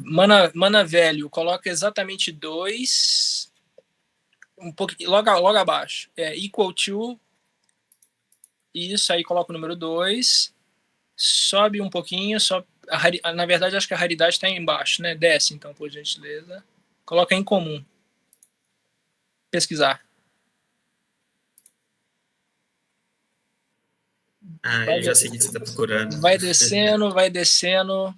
Mana velho, coloca exatamente 2. Um pouquinho, logo abaixo. Equal to. Isso, aí coloca o número 2. Sobe um pouquinho. Na verdade, acho que a raridade está embaixo, né? Desce, então, por gentileza. Coloca em comum. Pesquisar. Eu já sei o que você está procurando. Vai descendo.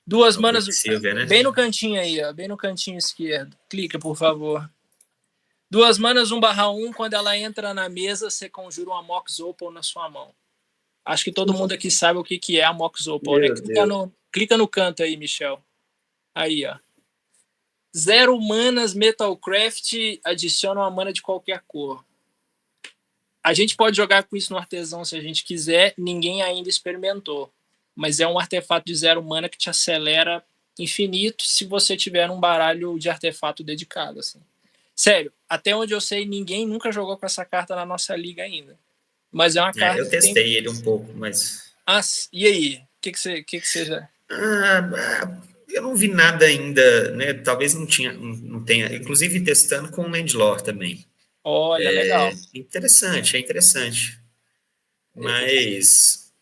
2 manas, né? bem no cantinho aí, ó, bem no cantinho esquerdo. Clica, por favor. 2 manas 1/1, quando ela entra na mesa, você conjura uma Mox Opal na sua mão. Acho que todo mundo aqui sabe o que é a Mox Opal, né? Clica no canto aí, Michel. Aí, ó. 0 manas Metalcraft, adiciona uma mana de qualquer cor. A gente pode jogar com isso no artesão se a gente quiser, ninguém ainda experimentou. Mas é um artefato de 0 mana que te acelera infinito se você tiver um baralho de artefato dedicado. Assim. Sério, até onde eu sei, ninguém nunca jogou com essa carta na nossa liga ainda. Mas é uma carta. Eu testei ele um pouco, mas. E aí? O que você já. Eu não vi nada ainda, né? Talvez não tenha. Inclusive testando com o Landlore também. Olha, legal. É interessante. Mas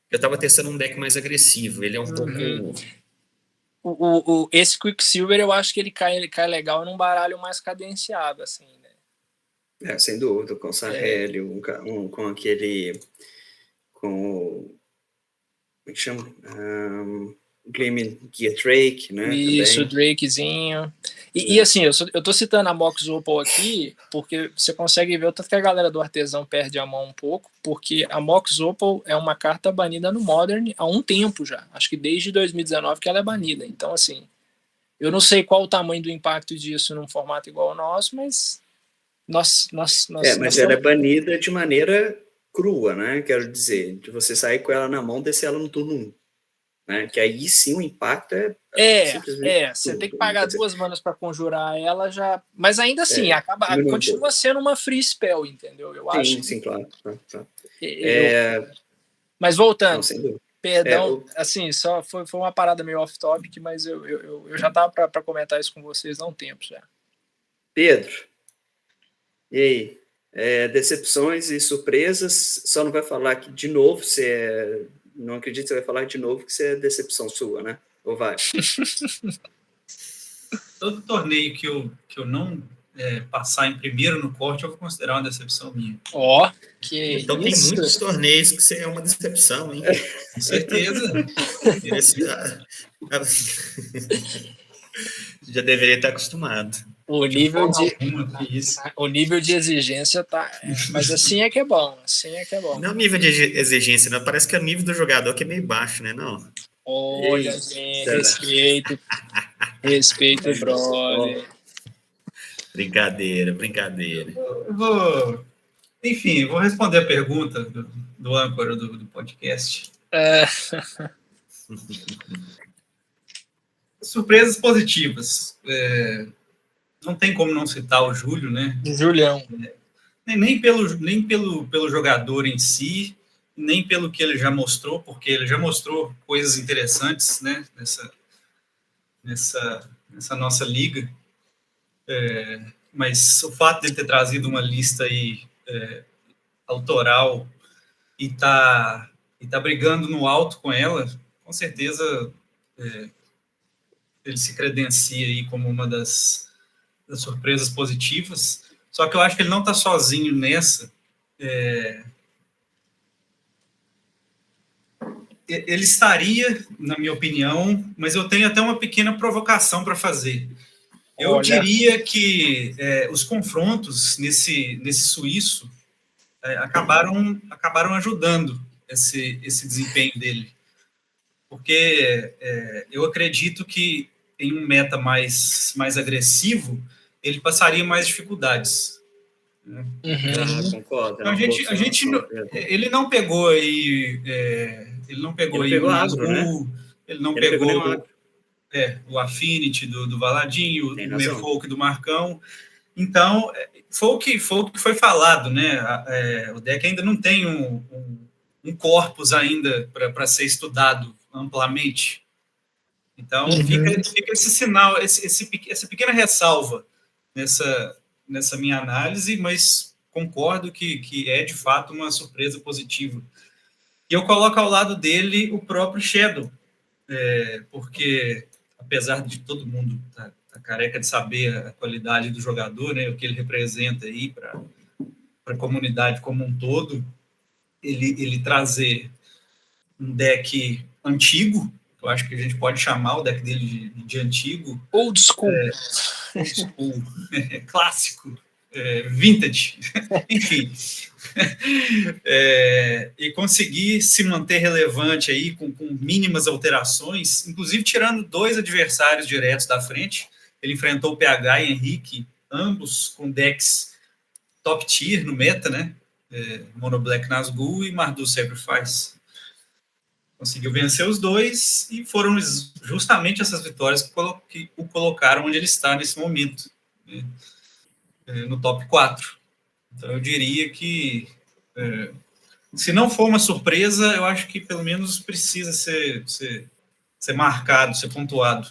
eu estava testando um deck mais agressivo. Ele é um pouco. Esse Quicksilver, eu acho que ele cai legal num baralho mais cadenciado, assim, né? Sem dúvida, com o Sarrélio, com aquele. Como é que chama? Gleaming Gear Drake, né? Isso, também. Drakezinho. E assim, eu tô citando a Mox Opal aqui, porque você consegue ver o tanto que a galera do artesão perde a mão um pouco, porque a Mox Opal é uma carta banida no Modern há um tempo já. Acho que desde 2019 que ela é banida. Então, assim, eu não sei qual o tamanho do impacto disso num formato igual ao nosso, mas mas ela é banida de maneira crua, né? Quero dizer, de você sair com ela na mão, descer ela no turno 1. Né? Que aí sim o impacto simplesmente você tem que pagar 2 manas para conjurar ela já, mas ainda assim continua sendo uma free spell, entendeu? Eu acho. Sim, claro. Mas voltando, perdão, assim, só foi uma parada meio off topic, mas eu já tava para comentar isso com vocês há um tempo já. Pedro, e aí? Decepções e surpresas, só não vai falar que de novo não acredito que você vai falar de novo que isso é decepção sua, né? Ou vai? Todo torneio que eu não passar em primeiro no corte, eu vou considerar uma decepção minha. Então tem muitos torneios que é uma decepção, hein? Com certeza. Já deveria estar acostumado. O nível de exigência tá. Mas assim é que é bom. Não é o nível de exigência, não. Parece que é o nível do jogador que é meio baixo, né? Não. Olha, gente, respeito, brother. Brincadeira. Enfim, vou responder a pergunta do âncora do podcast. Surpresas positivas. Não tem como não citar o Júlio, né? Julião. Nem pelo jogador em si, nem pelo que ele já mostrou, porque ele já mostrou coisas interessantes, né? Nessa nossa liga. Mas o fato de ele ter trazido uma lista aí autoral e tá brigando no alto com ela, com certeza ele se credencia aí como uma das surpresas positivas. Só que eu acho que ele não está sozinho nessa. Ele estaria, na minha opinião, mas eu tenho até uma pequena provocação para fazer. Eu diria que os confrontos nesse suíço acabaram ajudando esse desempenho dele. Porque eu acredito que em um meta mais agressivo, ele passaria mais dificuldades. Né? Concordo. Então, ele não pegou aí... ele não pegou aí o agro, né? Ele não pegou o Affinity do Valadinho, o Merfolk do Marcão. Então, foi o que foi falado, né? O deck ainda não tem um corpus ainda para ser estudado amplamente. Então, fica esse sinal, essa pequena ressalva nessa minha análise, mas concordo que é, de fato, uma surpresa positiva. E eu coloco ao lado dele o próprio Shadow, porque, apesar de todo mundo tá careca de saber a qualidade do jogador, né, o que ele representa aí para a comunidade como um todo, ele trazer um deck antigo, eu acho que a gente pode chamar o deck dele de antigo. Old school. Old school. Clássico. Vintage. Enfim. E conseguir se manter relevante aí com mínimas alterações, inclusive tirando 2 adversários diretos da frente. Ele enfrentou o PH e Henrique, ambos com decks top tier no meta, né? Mono Black Nazgûl e Mardu Sacrifice. Conseguiu vencer os 2 e foram justamente essas vitórias que o colocaram onde ele está nesse momento, né? No top 4. Então, eu diria que, se não for uma surpresa, eu acho que pelo menos precisa ser marcado, ser pontuado.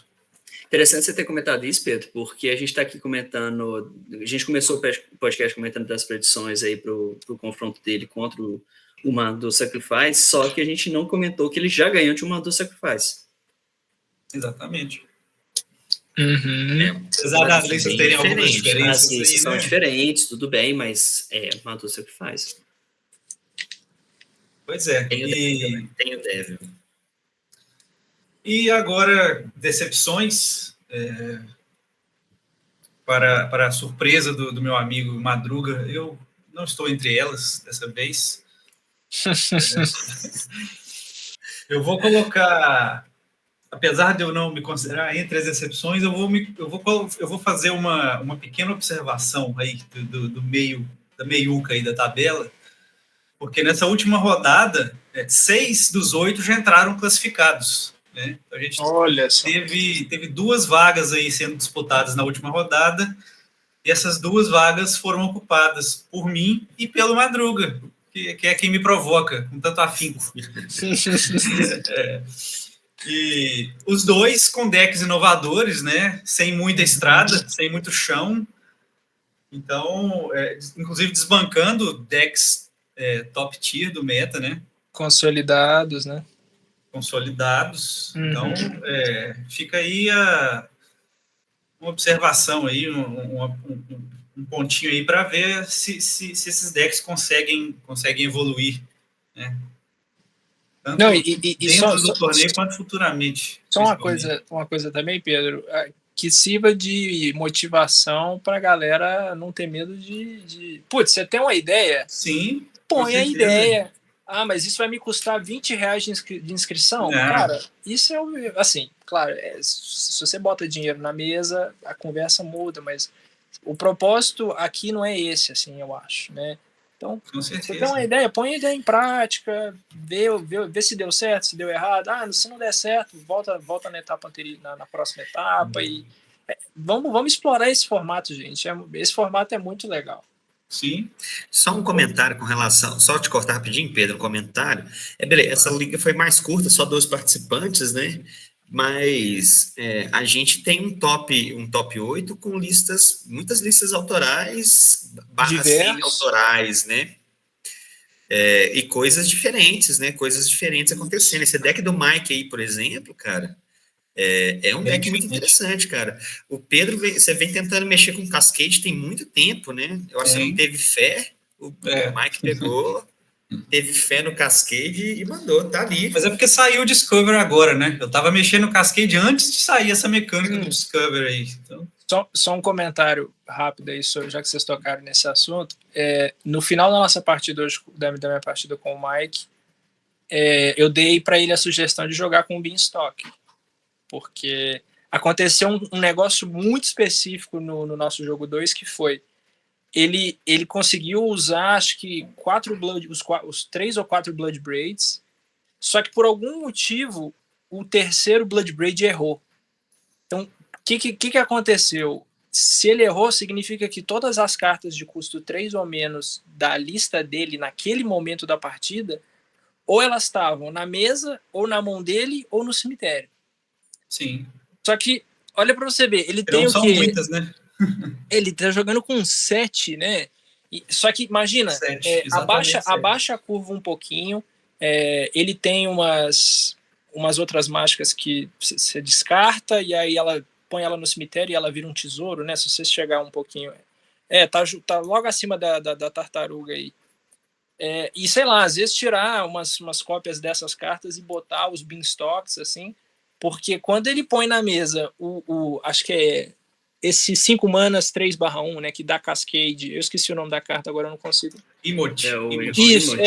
Interessante você ter comentado isso, Pedro, porque a gente está aqui comentando, a gente começou o podcast comentando das predições aí para o confronto dele contra o Mardu Sacrifice, só que a gente não comentou que ele já ganhou de um Mardu Sacrifice. Exatamente. Apesar das listas terem algumas diferenças. As listas são diferentes, tudo bem, mas Mardu Sacrifice. Pois é. Tem o Devil. E agora, decepções, para a surpresa do meu amigo Madruga, eu não estou entre elas dessa vez. Eu vou colocar, apesar de eu não me considerar entre as exceções, eu vou fazer uma pequena observação aí do meio, da meiuca aí da tabela, porque nessa última rodada, 6 dos 8 já entraram classificados. Né? Então a gente teve 2 vagas aí sendo disputadas na última rodada, e essas 2 vagas foram ocupadas por mim e pelo Madruga, que é quem me provoca com tanto afinco. E os 2 com decks inovadores, né? Sem muita estrada, sem muito chão. Então, inclusive desbancando decks top tier do meta, né? Consolidados, né? Consolidados. Então, fica aí uma observação aí, um pontinho aí para ver se esses decks conseguem evoluir, né? Tanto dentro do torneio quanto futuramente. Só uma coisa também, Pedro, que sirva de motivação para a galera não ter medo de... Putz, você tem uma ideia? Sim. Põe a ideia. Ah, mas isso vai me custar R$20 de inscrição? Cara, isso assim, claro, se você bota dinheiro na mesa, a conversa muda, mas o propósito aqui não é esse, assim, eu acho, né? Então, você tem uma ideia, põe a ideia em prática, vê se deu certo, se deu errado. Se não der certo, volta na etapa anterior, na próxima etapa. E vamos explorar esse formato, gente. Esse formato é muito legal. Sim. Só um comentário com relação, só te cortar rapidinho, Pedro, um comentário. Beleza, essa liga foi mais curta, só 2 participantes, né? Mas a gente tem um top 8 com muitas listas autorais, semi-autorais, né? E coisas diferentes, né? Coisas diferentes acontecendo. Esse deck do Mike aí, por exemplo, cara, é um deck muito interessante, cara. O Pedro, você vem tentando mexer com Cascade tem muito tempo, né? Eu acho que você não teve fé. O Mike pegou, teve fé no Cascade e mandou, tá ali. Mas é porque saiu o Discover agora, né? Eu tava mexendo no Cascade antes de sair essa mecânica do Discover aí. Então... Só um comentário rápido aí, já que vocês tocaram nesse assunto. No final da nossa partida hoje, da minha partida com o Mike, eu dei para ele a sugestão de jogar com o Beanstalk. Porque aconteceu um negócio muito específico no nosso jogo 2, que foi ele conseguiu usar, acho que os 3 ou 4 Blood Braids, só que por algum motivo o terceiro Blood Braid errou. Então, o que aconteceu? Se ele errou, significa que todas as cartas de custo 3 ou menos da lista dele naquele momento da partida, ou elas estavam na mesa, ou na mão dele, ou no cemitério. Sim. Só que, olha pra você ver, ele tem o quê? São muitas, né? Ele tá jogando com 7, né? Só que, imagina, 7, abaixa a curva um pouquinho, ele tem umas outras mágicas que você descarta, e aí ela põe ela no cemitério e ela vira um tesouro, né? Se você chegar um pouquinho... tá logo acima da tartaruga aí. E, sei lá, às /vezes tirar umas cópias dessas cartas e botar os Beanstalks, assim... Porque quando ele põe na mesa acho que é esse 5 manas 3/1, né, que dá Cascade, eu esqueci o nome da carta, agora eu não consigo. Emote. Isso,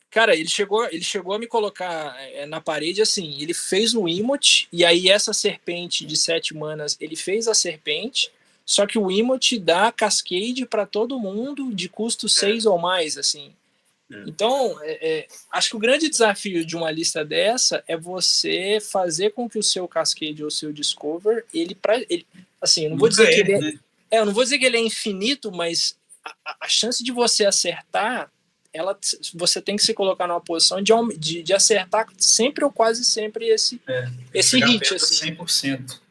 Cara, ele chegou a me colocar na parede, assim, ele fez o emote, e aí essa serpente de 7 manas, ele fez a serpente, só que o emote dá Cascade para todo mundo de custo 6 ou mais, assim. Então, acho que o grande desafio de uma lista dessa é você fazer com que o seu Cascade ou o seu Discover, assim, eu não vou dizer que ele eu não vou dizer que ele é infinito, mas a chance de você acertar, você tem que se colocar numa posição de acertar sempre ou quase sempre esse hit, assim. 100%.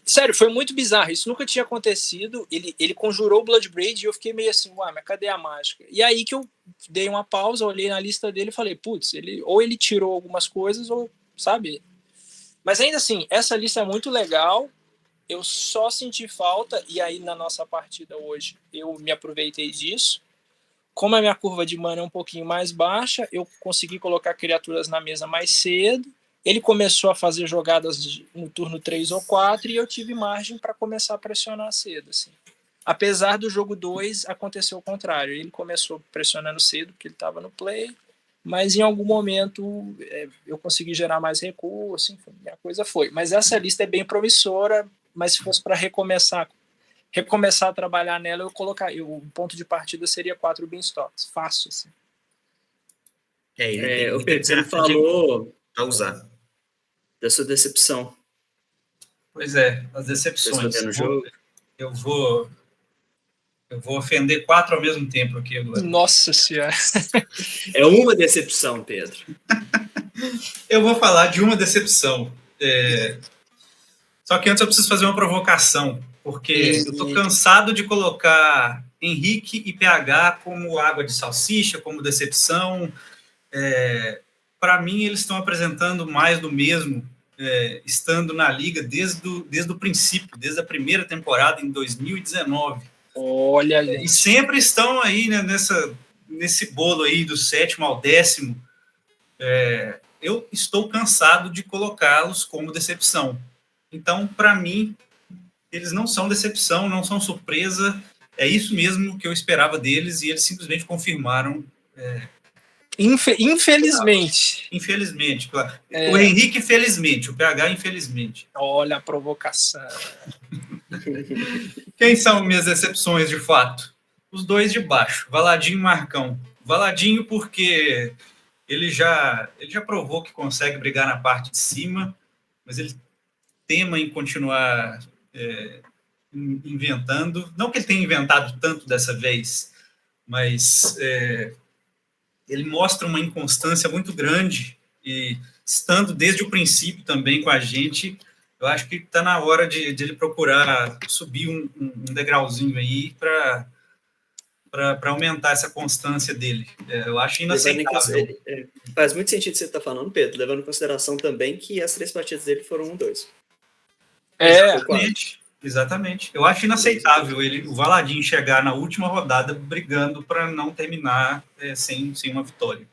Sério, foi muito bizarro, isso nunca tinha acontecido. Ele conjurou o Blood Braid e eu fiquei meio assim, mas cadê a mágica? E aí que eu dei uma pausa, olhei na lista dele e falei, putz, ou ele tirou algumas coisas, ou, sabe? Mas ainda assim, essa lista é muito legal, eu só senti falta, e aí na nossa partida hoje eu me aproveitei disso. Como a minha curva de mana é um pouquinho mais baixa, eu consegui colocar criaturas na mesa mais cedo. Ele começou a fazer jogadas no turno 3 ou 4 e eu tive margem para começar a pressionar cedo. Assim. Apesar do jogo 2, aconteceu o contrário. Ele começou pressionando cedo, porque ele estava no play, mas em algum momento eu consegui gerar mais recuo, assim, a coisa foi. Mas essa lista é bem promissora, mas se fosse para recomeçar a trabalhar nela, o ponto de partida seria 4 Beanstalks. Fácil, assim. O Pedro falou a usar da sua decepção. Pois é, as decepções. Eu vou ofender 4 ao mesmo tempo aqui agora. Nossa Senhora. É uma decepção, Pedro. Eu vou falar de uma decepção. Só que antes eu preciso fazer uma provocação, porque eu estou cansado de colocar Henrique e PH como água de salsicha, como decepção. Para mim, eles estão apresentando mais do mesmo, estando na liga desde o princípio, desde a primeira temporada em 2019. Olha, gente. E sempre estão aí, né, nesse bolo aí do 7º ao 10º. Eu estou cansado de colocá-los como decepção. Então, para mim, eles não são decepção, não são surpresa. É isso mesmo que eu esperava deles e eles simplesmente confirmaram. Infelizmente. Infelizmente, claro. O Henrique, felizmente. O PH, infelizmente. Olha a provocação. Quem são minhas decepções, de fato? Os dois de baixo, Valadinho e Marcão. Valadinho porque ele já provou que consegue brigar na parte de cima, mas ele tema em continuar inventando. Não que ele tenha inventado tanto dessa vez, mas ele mostra uma inconstância muito grande e estando desde o princípio também com a gente, eu acho que está na hora de ele procurar subir um degrauzinho aí para aumentar essa constância dele. Eu acho inaceitável. Faz muito sentido o que você está falando, Pedro, levando em consideração também que as 3 partidas dele foram 1-2. Exatamente. Eu acho inaceitável o Valadinho chegar na última rodada brigando para não terminar sem uma vitória.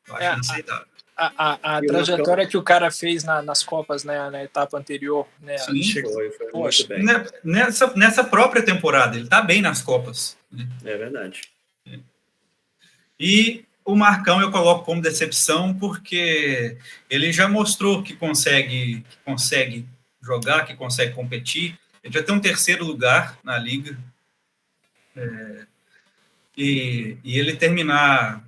Eu acho inaceitável. A trajetória que o cara fez nas Copas, né, na etapa anterior, né? Sim, foi muito bem. Nessa própria temporada, ele está bem nas Copas. Né? É verdade. E o Marcão eu coloco como decepção porque ele já mostrou que consegue jogar, que consegue competir. Ele já tem um 3º lugar na liga. E ele terminar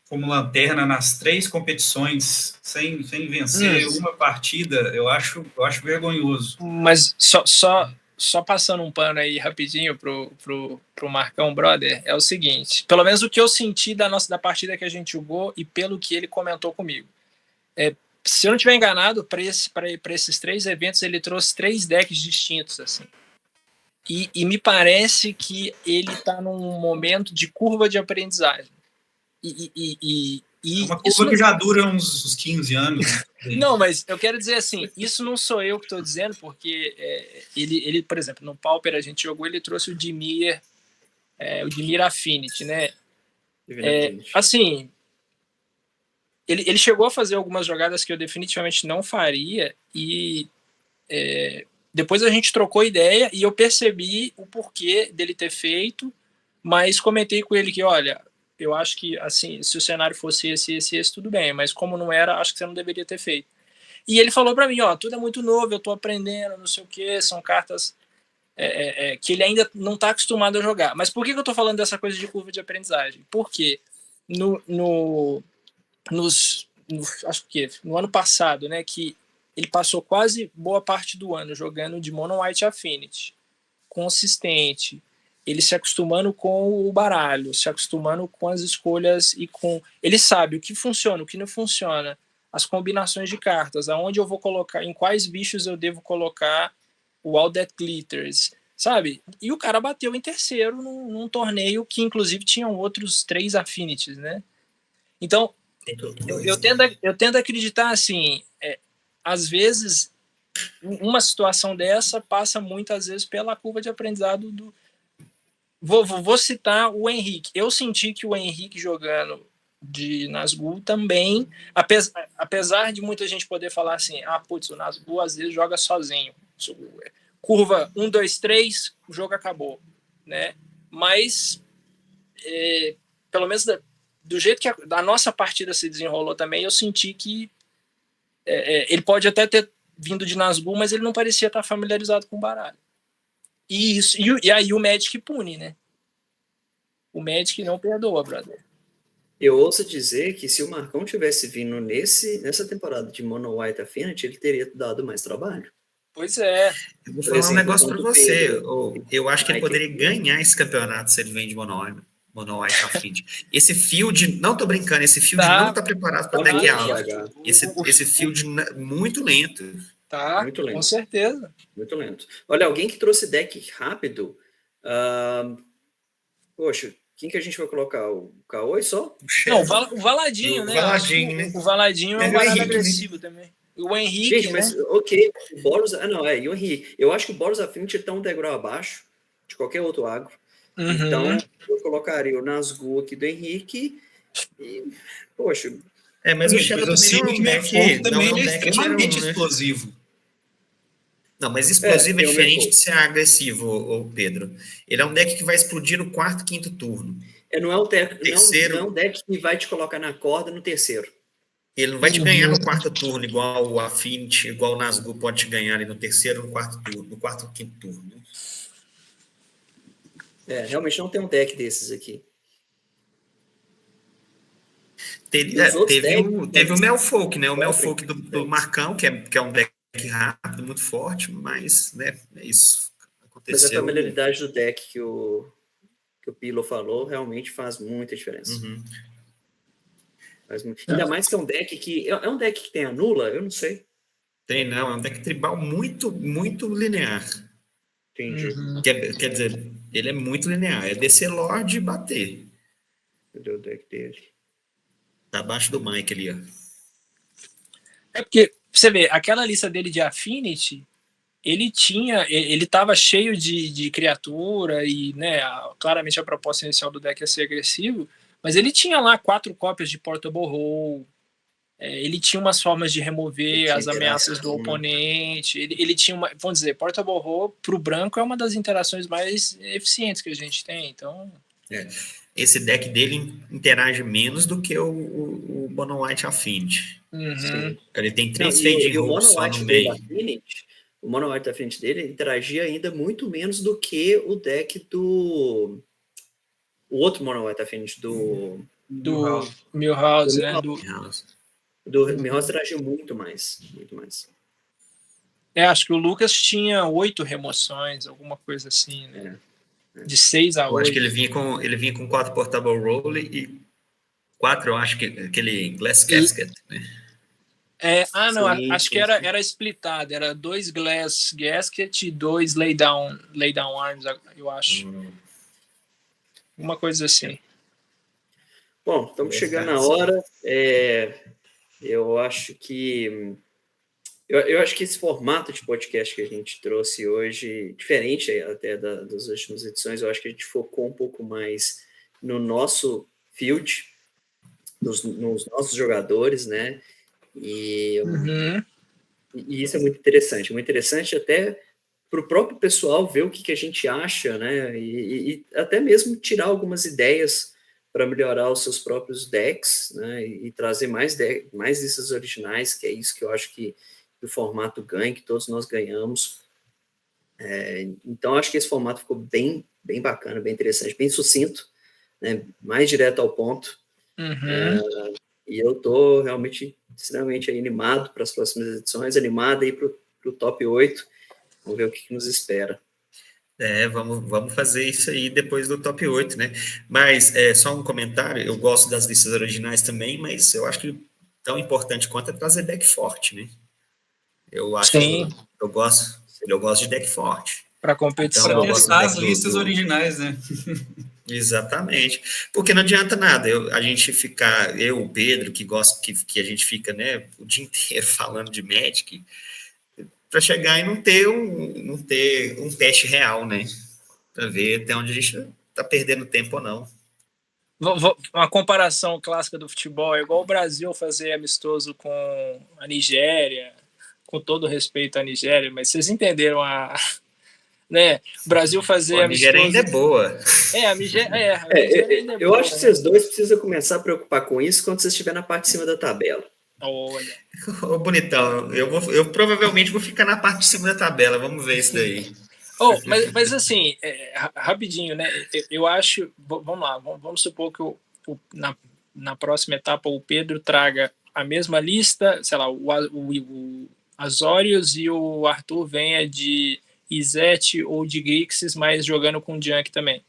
como lanterna nas 3 competições sem vencer uma partida, eu acho vergonhoso. Mas só passando um pano aí rapidinho pro Marcão, brother, é o seguinte, pelo menos o que eu senti da partida que a gente jogou e pelo que ele comentou comigo. Se eu não estiver enganado, para esses 3 eventos, ele trouxe 3 decks distintos, assim. E me parece que ele está num momento de curva de aprendizagem. Uma curva que já dura uns 15 anos. Não, mas eu quero dizer assim, isso não sou eu que estou dizendo, porque ele, por exemplo, no Pauper a gente jogou, ele trouxe o Dimir Affinity, né? Assim, ele chegou a fazer algumas jogadas que eu definitivamente não faria e depois a gente trocou ideia e eu percebi o porquê dele ter feito, mas comentei com ele que, olha, eu acho que, assim, se o cenário fosse esse, tudo bem, mas como não era, acho que você não deveria ter feito. E ele falou para mim, tudo é muito novo, eu tô aprendendo, não sei o quê, são cartas que ele ainda não tá acostumado a jogar. Mas por que eu tô falando dessa coisa de curva de aprendizagem? Porque acho que no ano passado, né, que ele passou quase boa parte do ano jogando de Mono White Affinity, consistente, ele se acostumando com o baralho, se acostumando com as escolhas e com... Ele sabe o que funciona, o que não funciona, as combinações de cartas, aonde eu vou colocar, em quais bichos eu devo colocar o All That Glitters, sabe? E o cara bateu em 3º num torneio que, inclusive, tinham outros 3 Affinities, né? Então, eu tendo a acreditar, assim, às vezes, uma situação dessa passa muitas vezes pela curva de aprendizado do... Vou citar o Henrique. Eu senti que o Henrique jogando de Nazgûl também, apesar de muita gente poder falar assim, o Nazgûl às vezes joga sozinho. Curva 1, 2, 3, o jogo acabou. Né? Mas, pelo menos do jeito que a nossa partida se desenrolou também, eu senti que ele pode até ter vindo de Nazgûl, mas ele não parecia estar familiarizado com o baralho. E aí o Magic pune, né? O Magic não perdoa, brother. Eu ouso dizer que se o Marcão tivesse vindo nessa temporada de Mono White Affinity, ele teria dado mais trabalho. Pois é. Eu vou falar um negócio para você. Eu acho que ele poderia ganhar esse campeonato se ele vem de Mono White Affinity. Esse field, não tô brincando, esse field não tá preparado para deck alto. Esse field muito lento. Tá, muito lento. Com certeza. Muito lento. Olha, alguém que trouxe deck rápido. Poxa, quem que a gente vai colocar? O K.O. só? Não, o Valadinho, né? O Valadinho é um baralho agressivo também. O Henrique, gente, mas, ok, o Boros... e o Henrique. Eu acho que o Boros Affinity está um degrau abaixo de qualquer outro agro. Uhum. Então, eu colocaria o Nazgûl aqui do Henrique e, poxa... mas o Shadow também não é extremamente explosivo. Não, mas explosivo é diferente de ser agressivo, Pedro. Ele é um deck que vai explodir no 4º, 5º turno. Não é um deck que vai te colocar na corda no 3º. Ele não vai te ganhar no quarto turno, igual o Affinity, igual o Nazgûl pode te ganhar ali no terceiro, no quarto turno, no quarto, quinto turno. Realmente não tem um deck desses aqui. Teve o Melfolk, né? O Melfolk do Marcão, que é um deck rápido, muito forte, mas, né, isso aconteceu. Mas a familiaridade do deck que o Pilo falou realmente faz muita diferença. Ainda mais que é um deck que... É um deck que tem anula? Eu não sei. Não. É um deck tribal muito, muito linear. Entendi. Quer dizer, ele é muito linear. É descer Lorde e bater. Cadê o deck dele? Tá abaixo do Mike ali, ó. É porque, você vê, aquela lista dele de Affinity, ele estava cheio de criatura e, né, claramente a proposta inicial do deck é ser agressivo, mas ele tinha lá 4 cópias de Portable Hole, ele tinha umas formas de remover as ameaças do oponente, ele tinha vamos dizer, Portable Hole pro branco é uma das interações mais eficientes que a gente tem, então... Esse deck dele interage menos do que o Mono White Affinity. Ele tem 3 Fade Hope só no meio. O Mono White Affinity dele interagia ainda muito menos do que o deck do... O outro Mono White Affinity do Millhouse, né? Do Millhouse interagia muito mais. Muito mais. Acho que o Lucas tinha 8 remoções, alguma coisa assim, né? De 6 a 8. Eu acho que ele vinha com 4 Portable Roll e 4, eu acho que aquele Glass Casket, né? Acho que era splitado, era 2 Glass Gasket e 2 lay down Arms, eu acho. Uma coisa assim. Bom, estamos chegando na hora. Eu acho que esse formato de podcast que a gente trouxe hoje, diferente até das últimas edições, eu acho que a gente focou um pouco mais no nosso field, nos nossos jogadores, né? E isso é muito interessante até para o próprio pessoal ver o que a gente acha, né? E até mesmo tirar algumas ideias para melhorar os seus próprios decks, né? E trazer mais desses originais, que é isso que eu acho que o formato ganha, que todos nós ganhamos. Então, acho que esse formato ficou bem bacana, bem interessante, bem sucinto, né? Mais direto ao ponto. E eu estou realmente extremamente animado para as próximas edições, animado aí para o top 8. Vamos ver o que nos espera. Vamos fazer isso aí depois do top 8, né? Mas só um comentário, eu gosto das listas originais também, mas eu acho que tão importante quanto é trazer deck forte, né? Eu acho que eu gosto de deck forte. Para competição. Para testar as listas originais, né? Exatamente. Porque não adianta nada a gente ficar, o Pedro, que gosta que a gente fica, né, o dia inteiro falando de Magic, para chegar e não ter um teste real, né? Para ver até onde a gente está perdendo tempo ou não. Uma comparação clássica do futebol é igual o Brasil fazer amistoso com a Nigéria, com todo respeito à Nigéria, mas vocês entenderam né? O Brasil fazer a Nigéria ainda é boa. A Nigéria ainda é eu boa, acho que vocês dois precisam começar a preocupar com isso quando vocês estiverem na parte de cima da tabela. Olha. Ô, bonitão, eu provavelmente vou ficar na parte de cima da tabela, vamos ver isso daí. Mas assim, rapidinho, né? Eu acho, vamos lá, vamos supor que na próxima etapa o Pedro traga a mesma lista, sei lá, o Azorius e o Arthur venha de Izete ou de Grixis, mas jogando com Junk também.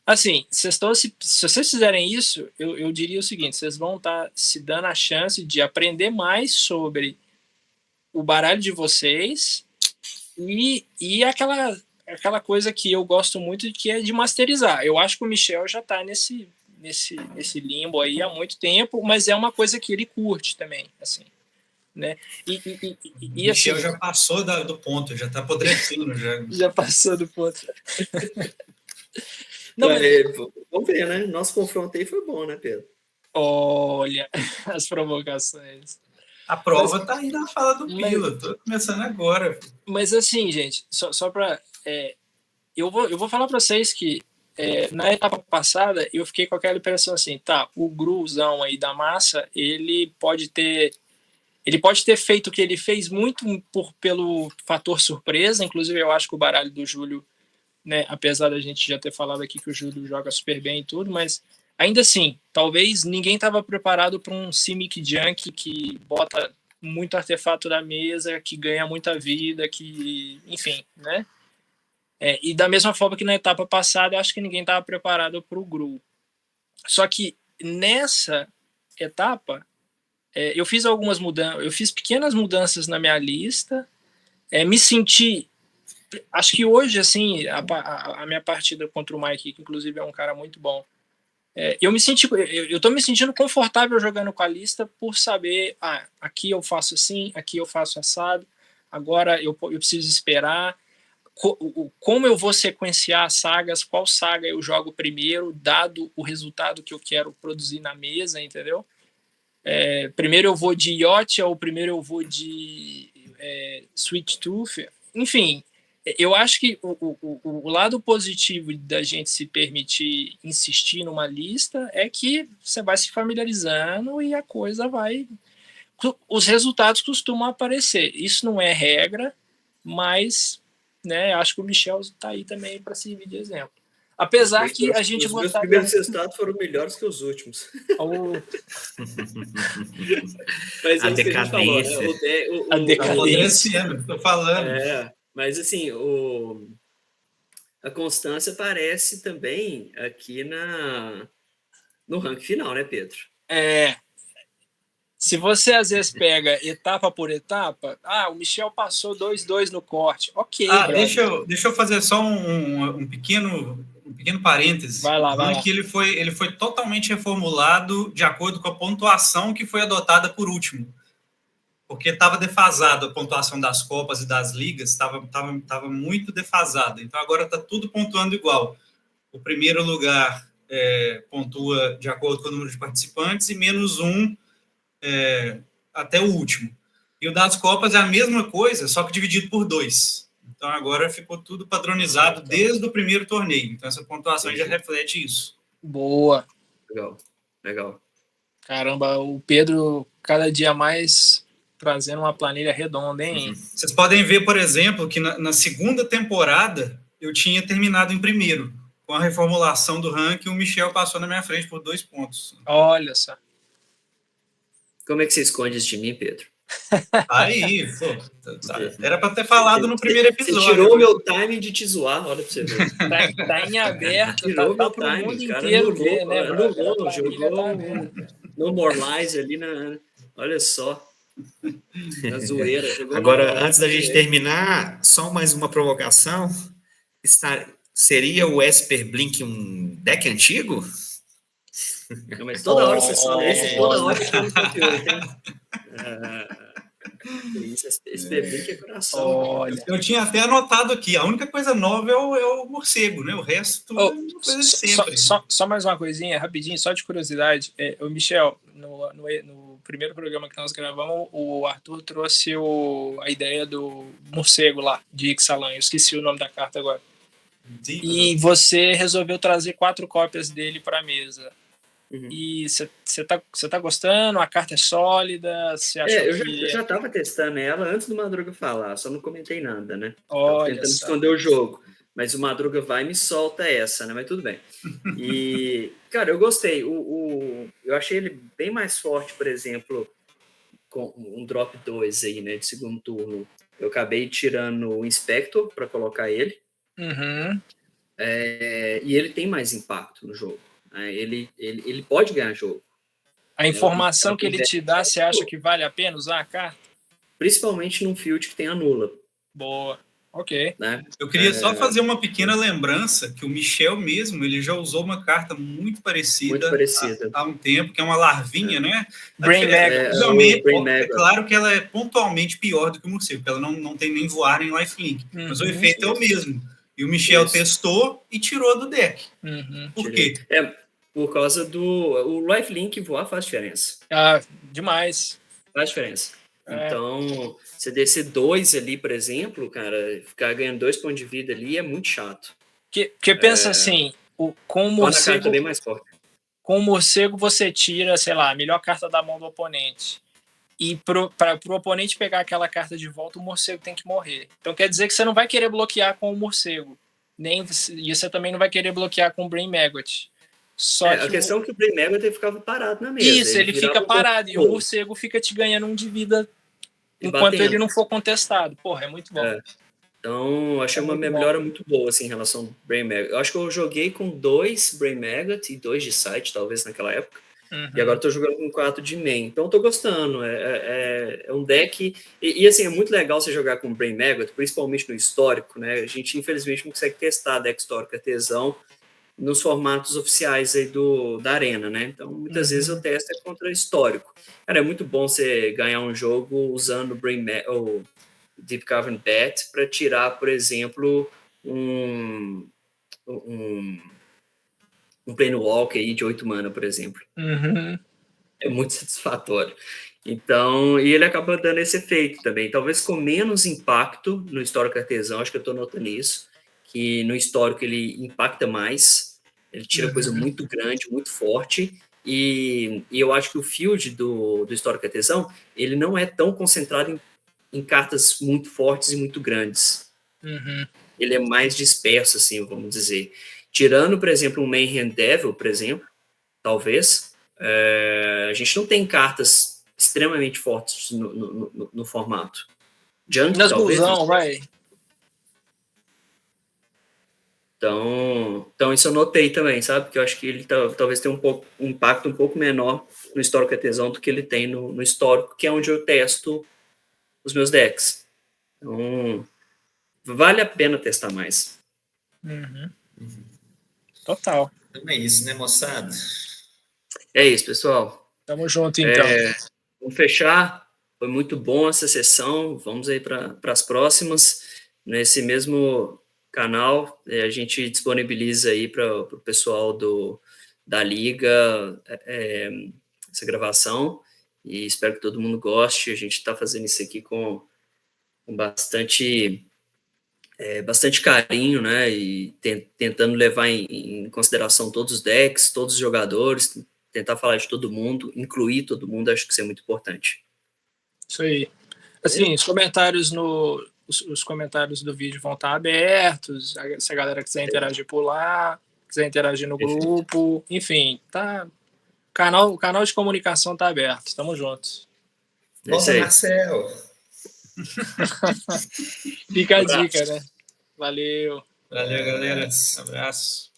Assim, se vocês fizerem isso, eu diria o seguinte: vocês vão estar se dando a chance de aprender mais sobre o baralho de vocês e aquela coisa que eu gosto muito, que é de masterizar. Eu acho que o Michel já está nesse limbo aí há muito tempo, mas é uma coisa que ele curte também, assim, né? O Michel assim, já passou do ponto, já está apodrecendo. Já passou do ponto. Não, vamos ver, né? Nosso confronto aí foi bom, né, Pedro? Olha, as provocações. A prova está aí na fala do Pila, estou começando agora. Mas assim, gente, só para... eu vou falar para vocês que na etapa passada, eu fiquei com aquela impressão assim, tá, o gruzão aí da massa, ele pode ter feito o que ele fez muito pelo fator surpresa, inclusive eu acho que o baralho do Júlio, né, apesar da gente já ter falado aqui que o Júlio joga super bem e tudo, mas ainda assim, talvez ninguém estava preparado para um Simic Junk que bota muito artefato na mesa, que ganha muita vida, que, enfim, né? E da mesma forma que na etapa passada, eu acho que ninguém estava preparado para o Gru. Só que nessa etapa, eu fiz algumas mudanças, eu fiz pequenas mudanças na minha lista, me senti, acho que hoje, assim, a minha partida contra o Mike, que inclusive é um cara muito bom, eu tô me sentindo confortável jogando com a lista por saber, aqui eu faço assim, aqui eu faço assado, agora eu preciso esperar, como eu vou sequenciar as sagas, qual saga eu jogo primeiro, dado o resultado que eu quero produzir na mesa, entendeu? Primeiro eu vou de Yacht, ou primeiro eu vou de Sweet Tooth, enfim, eu acho que o lado positivo da gente se permitir insistir numa lista é que você vai se familiarizando e a coisa vai... Os resultados costumam aparecer. Isso não é regra, mas, né, acho que o Michel está aí também para servir de exemplo. Apesar que a gente... Os meus primeiros resultados foram melhores que os últimos. Mas a decadência. A decadência. Estou falando. Mas assim, a constância aparece também aqui no ranking final, né, Pedro? Se você às vezes pega etapa por etapa, o Michel passou 2-2 no corte. Ok. Deixa eu fazer só um pequeno parêntese. Vai lá. Ele foi totalmente reformulado de acordo com a pontuação que foi adotada por último. Porque estava defasado a pontuação das Copas e das Ligas, estava muito defasada. Então agora está tudo pontuando igual. O primeiro lugar pontua de acordo com o número de participantes e -1 até o último. E o das Copas é a mesma coisa, só que dividido por 2. Então agora ficou tudo padronizado desde o primeiro torneio. Então essa pontuação já reflete isso. Boa. Legal. Caramba, o Pedro cada dia mais trazendo uma planilha redonda, hein? Vocês podem ver, por exemplo, que na segunda temporada eu tinha terminado em primeiro. Com a reformulação do ranking, o Michel passou na minha frente por 2 pontos. Olha só. Como é que você esconde isso de mim, Pedro? Aí, era para ter falado no primeiro episódio. Você tirou o meu timing de te zoar, olha pra você ver. Tá em aberto, tirou tá meu pro timing, mundo cara, inteiro ver, né? Jogou No More Lies ali olha só. Na zoeira. Agora, antes da gente terminar, só mais uma provocação. Seria o Esper Blink um deck antigo? Não, mas toda hora você fala isso, toda hora você fala conteúdo, hein? Esse Blink é coração. Olha. Eu tinha até anotado aqui, a única coisa nova é o morcego, né? O resto tudo é uma coisa de sempre. Só mais uma coisinha, rapidinho, só de curiosidade. O Michel, no primeiro programa que nós gravamos, o Arthur trouxe a ideia do morcego lá, de Ixalan. Eu esqueci o nome da carta agora. E você resolveu trazer 4 cópias dele para a mesa. E você tá gostando? A carta é sólida? Você acha eu já estava testando ela antes do Madruga falar, só não comentei nada, né? Olha, tentando esconder o jogo. Mas o Madruga vai e me solta essa, né? Mas tudo bem. E, cara, eu gostei. Eu achei ele bem mais forte, por exemplo, com um drop 2 aí, né? De segundo turno. Eu acabei tirando o Inspector para colocar ele. E ele tem mais impacto no jogo. Ele pode ganhar jogo. A informação que ele te dá, você acha que vale a pena usar a carta? Principalmente num field que tem anula. Boa. Ok. Né? Eu queria só fazer uma pequena lembrança que o Michel mesmo, ele já usou uma carta muito parecida. Há um tempo, que é uma larvinha, né? Brain Mag. É claro que ela é pontualmente pior do que o morcego, porque ela não tem nem voar nem lifelink. Mas o efeito é o mesmo. E o Michel testou e tirou do deck. Por quê? Por causa o lifelink voar faz diferença. Demais. Faz diferença. Então, você descer 2 ali, por exemplo, cara, ficar ganhando 2 pontos de vida ali é muito chato. Porque pensa assim, com o Torna a carta morcego, bem mais forte. com o morcego você tira, sei lá, a melhor carta da mão do oponente. E para o oponente pegar aquela carta de volta, o morcego tem que morrer. Então quer dizer que você não vai querer bloquear com o morcego. E você também não vai querer bloquear com o Brain Maggot. A questão é que o Brain Maggot ficava parado na mesa. Isso, ele fica parado e o morcego fica te ganhando um de vida enquanto ele não for contestado. Porra, é muito bom. Então, achei uma melhora muito boa assim, em relação ao Brain Maggot. Eu acho que eu joguei com 2 Brain Maggot e 2 de Sight, talvez, naquela época. E agora estou jogando com 4 de main. Então, estou gostando. É um deck... E, assim, é muito legal você jogar com Brain Maggot, principalmente no histórico, né? A gente, infelizmente, não consegue testar deck histórico artesão nos formatos oficiais aí da Arena, né? Então, muitas vezes eu testo contra histórico. Cara, é muito bom você ganhar um jogo usando o Deep Cavern Bat para tirar, por exemplo, um Planewalker aí de 8 mana, por exemplo. É muito satisfatório. Então, e ele acaba dando esse efeito também. Talvez com menos impacto no histórico artesão, acho que eu estou notando isso, que no histórico ele impacta mais, ele tira coisa muito grande, muito forte, e eu acho que o field do histórico artesão, ele não é tão concentrado em cartas muito fortes e muito grandes. Ele é mais disperso, assim, vamos dizer. Tirando, por exemplo, um Mayhem Devil, por exemplo, talvez, a gente não tem cartas extremamente fortes no formato. Junk, talvez. Busão, vai. Então, isso eu notei também, sabe? Porque eu acho que ele talvez tenha um impacto um pouco menor no histórico artesão do que ele tem no histórico, que é onde eu testo os meus decks. Então, vale a pena testar mais. Total. Então é isso, né, moçada? É isso, pessoal. Tamo junto, então. Vamos fechar. Foi muito bom essa sessão. Vamos aí para as próximas. Nesse mesmo canal, a gente disponibiliza aí para o pessoal da Liga essa gravação. E espero que todo mundo goste. A gente está fazendo isso aqui com bastante carinho, né? E tentando levar em consideração todos os decks, todos os jogadores, tentar falar de todo mundo, incluir todo mundo, acho que isso é muito importante. Isso aí. Assim, os comentários os comentários do vídeo vão estar abertos, se a galera quiser interagir por lá, quiser interagir no grupo, enfim, tá. O canal de comunicação tá aberto, tamo juntos. Volta, Marcel! Fica a dica, né? Valeu. Valeu, galera. Abraço.